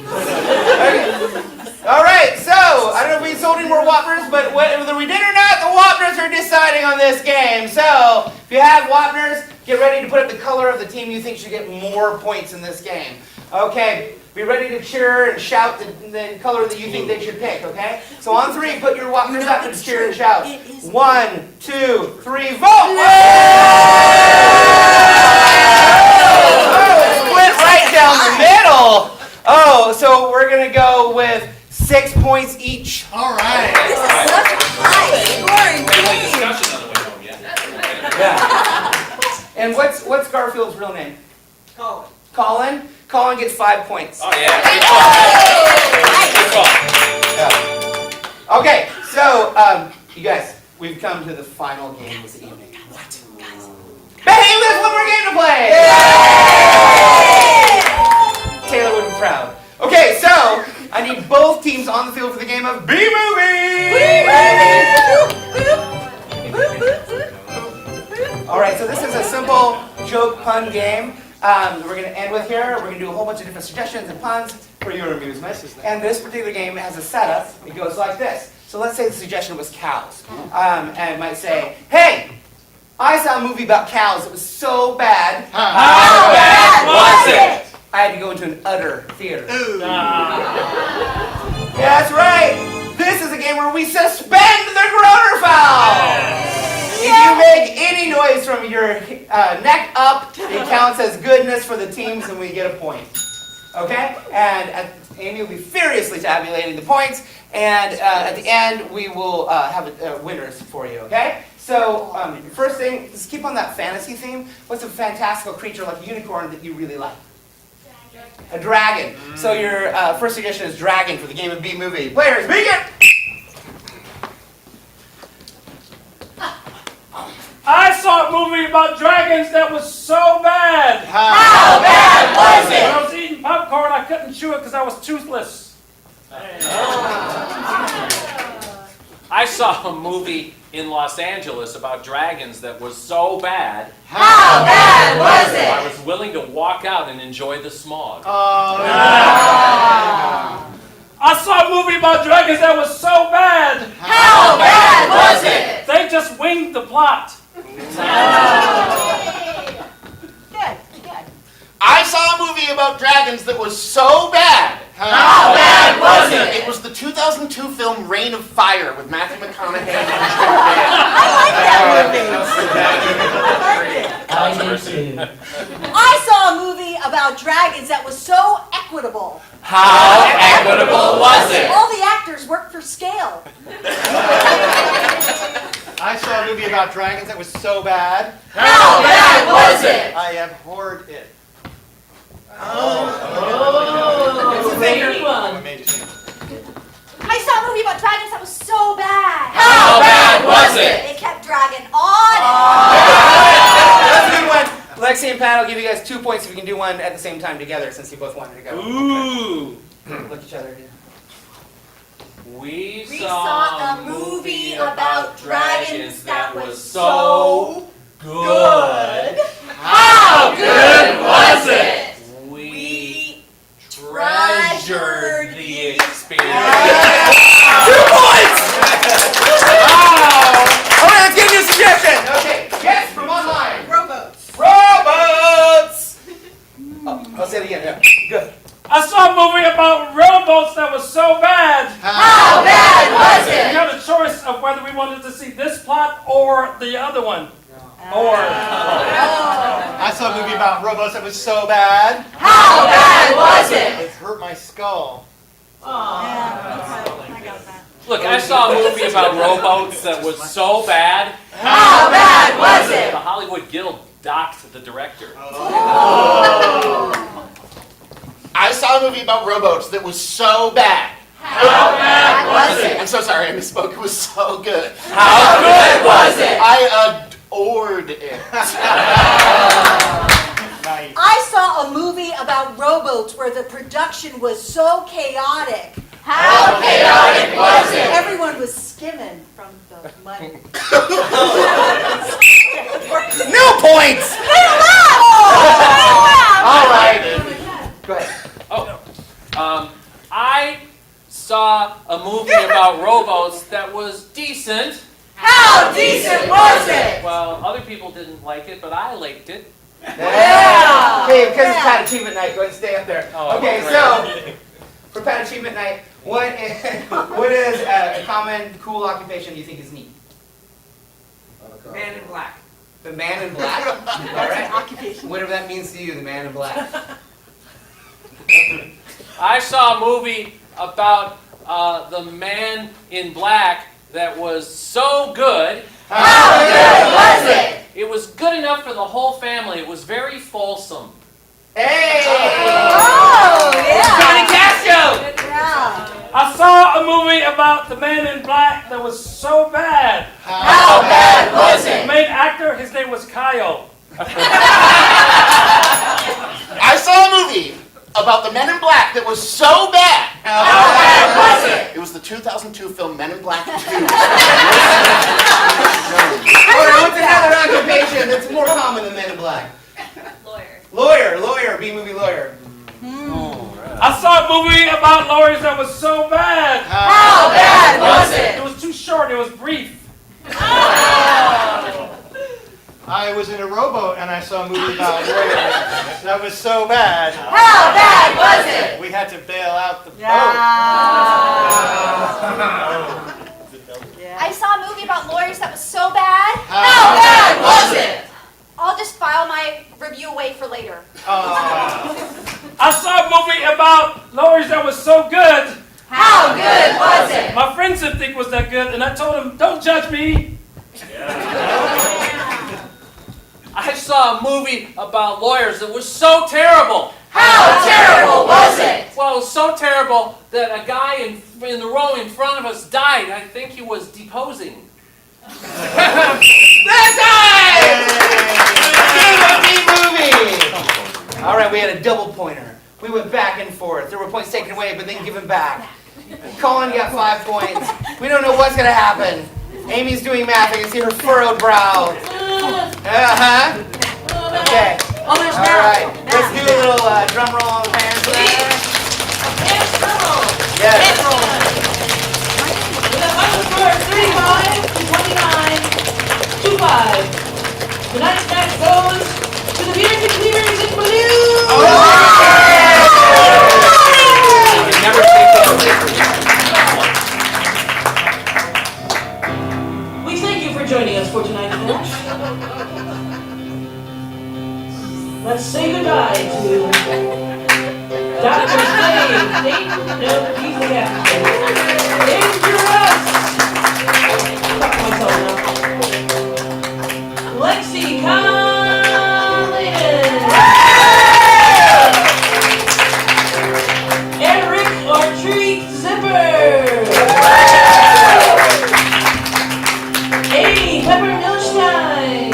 Okay. All right, so I don't know if we sold any more Whoppers, but whether we did or not, the Whoppers are deciding on this game. So if you have Whoppers, get ready to put up the color of the team you think should get more points in this game. Okay, be ready to cheer and shout the color that you think they should pick, okay? So on three, put your Whoppers up and cheer and shout. 1, 2, 3, vote! Split right down the middle. Oh, so we're going to go with 6 points each. All right. This is such a high scoring Family game. discussion on the way home, yeah. Yeah. And what's Garfield's real name? Colin. Colin? Colin gets 5 points. Oh, yeah. Good call. Good call. Okay, so you guys, we've come to the final game of the evening. What? Hey, we have one more game to play! Taylor would be proud. Okay, so I need both teams on the field for the game of B-Movie! All right, so this is a simple joke pun game. We're going to end with here. We're going to do a whole bunch of different suggestions and puns for your amusement. And this particular game has a setup. It goes like this. So let's say the suggestion was cows. And it might say, hey, I saw a movie about cows. It was so bad. How bad was it? I had to go into an utter theater. That's right. This is a game where we suspend the groaner foul. If you make any noise from your neck up, it counts as goodness for the teams and we get a point. Okay? And Amy will be furiously tabulating the points. And at the end, we will have winners for you. Okay? So first thing, just keep on that fantasy theme. What's a fantastical creature like a unicorn that you really like? A dragon. So your first suggestion is dragon for the game of B-Movie. Players, begin! I saw a movie about dragons that was so bad. How bad was When I it? was eating popcorn, I couldn't chew it because I was toothless. I saw a movie in Los Angeles about dragons that was so bad. How bad was it? I was willing to walk out and enjoy the smog. I saw a movie about dragons that was so bad. How bad was it? They just winged the plot. Good, good. I saw a movie about dragons that was so bad. How bad was it? It was the 2002 film Reign of Fire with Matthew McConaughey and I like that movie. I did too. I saw a movie about dragons that was so equitable. How equitable was it? All the actors worked for scale. I saw a movie about dragons that was so bad. How bad was it? I abhorred it. Oh, great one. Amazing. I saw a movie about dragons that was so bad. How bad was it? They kept dragging on and on. Lexi and Pat, I'll give you guys 2 points if you can do one at the same time together, since you both wanted to go. Ooh. Look at each other. We We saw a movie about dragons that was so good. How good was it? We treasured the experience. 2 points! Wow! All right, let's give you a suggestion. Okay, yes, from online. Rowboats. Robots! I'll say it again. Yeah. Good. I saw a movie about rowboats that was so bad. How bad was We it? had a choice of whether we wanted to see this plot or the other one. Or I saw a movie about robots that was so bad, How bad was it? it hurt my skull. I got that. Look, I saw a movie about rowboats that was so bad. How bad was it? The Hollywood Guild docked the director. I saw a movie about rowboats that was so bad. How bad was it? I'm so sorry, I misspoke. It was so good. How good was it? I adored it. Nice. I saw a movie about rowboats where the production was so chaotic. How chaotic was it? Everyone was skimming from the money. No points! All right. Go ahead. I saw a movie about rowboats that was decent. How decent was it? Well, other people didn't like it, but I liked it. Yeah. Okay, because it's Pat Achievement Night, go ahead and stay up there. Oh, Okay, great. so for Pat Achievement Night, what is a common cool occupation you think is neat? Man in Black. The Man in Black? All right. Whatever that means to you, the Man in Black. I saw a movie about the Man in Black that was so good. How good was it? It was good enough for the whole family. It was very fulsome. Hey! Oh, yeah. Johnny Cascio! Yeah. I saw a movie about the Man in Black that was so bad. How bad was The it? main actor, his name was Kyle. I saw a movie about the Men in Black that was so bad. How bad was it? It was the 2002 film Men in Black 2. All right, what's another occupation that's more common than Men in Black? Lawyer, B-movie lawyer. I saw a movie about lawyers that was so bad. How bad was it? It was too short. It was brief. I was in a rowboat and I saw a movie about lawyers that was so bad, How bad was it? we had to bail out the boat. I saw a movie about lawyers that was so bad. How bad was it? I'll just file my review away for later. I saw a movie about lawyers that was so good. How good was it? My friends didn't think it was that good, and I told them, "Don't judge me." I saw a movie about lawyers that was so terrible. How terrible was it? Well, it was so terrible that a guy in the row in front of us died. I think he was deposing. That's right! B-movie! All right, we had a double pointer. We went back and forth. There were points taken away, but then given back. Colin got 5 points. We don't know what's going to happen. Amy's doing math. I can see her furrowed brow. Uh-huh. Okay. All right. Let's do a little drum roll on the fans. Yes. With a final score of 35-29-25. Tonight's match goes to the American Cleavers in blue. Never take that away from you. We thank you for joining us for tonight's match. Let's say goodbye to Dr. Dave. No, he's the captain. Dangerous. Fuck myself now. Lexi Collins. Eric Ortreat Zipper. Amy Pepper Milstein.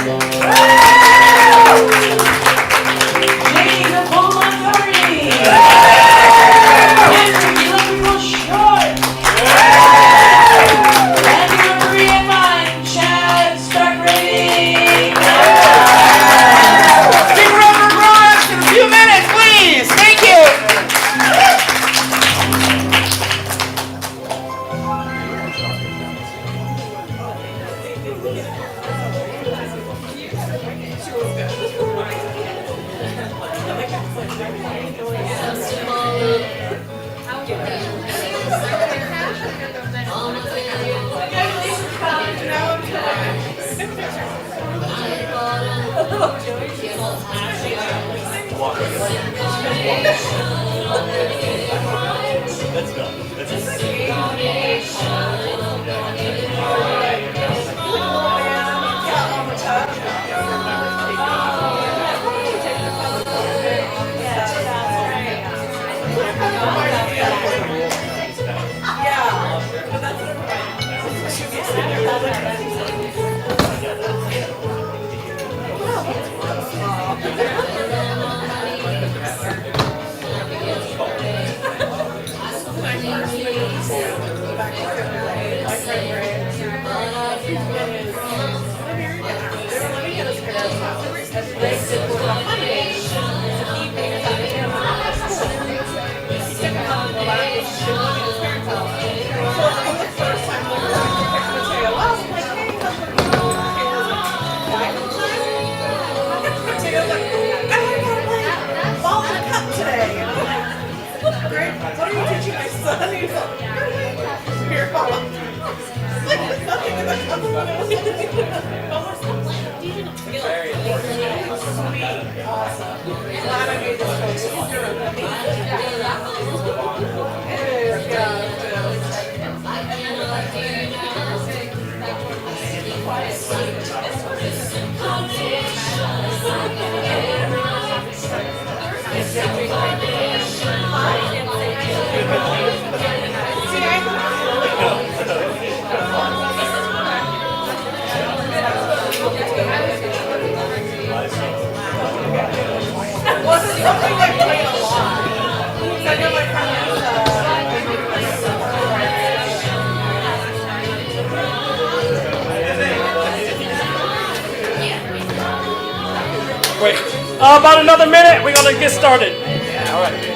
What are you teaching my son? He's like, beer ball. Like, there's nothing in the cup. Very Sweet. Awesome. Glad I made this Well, this is something I play a lot. So I know my friends, Wait. About another minute, we're gonna get started. All right.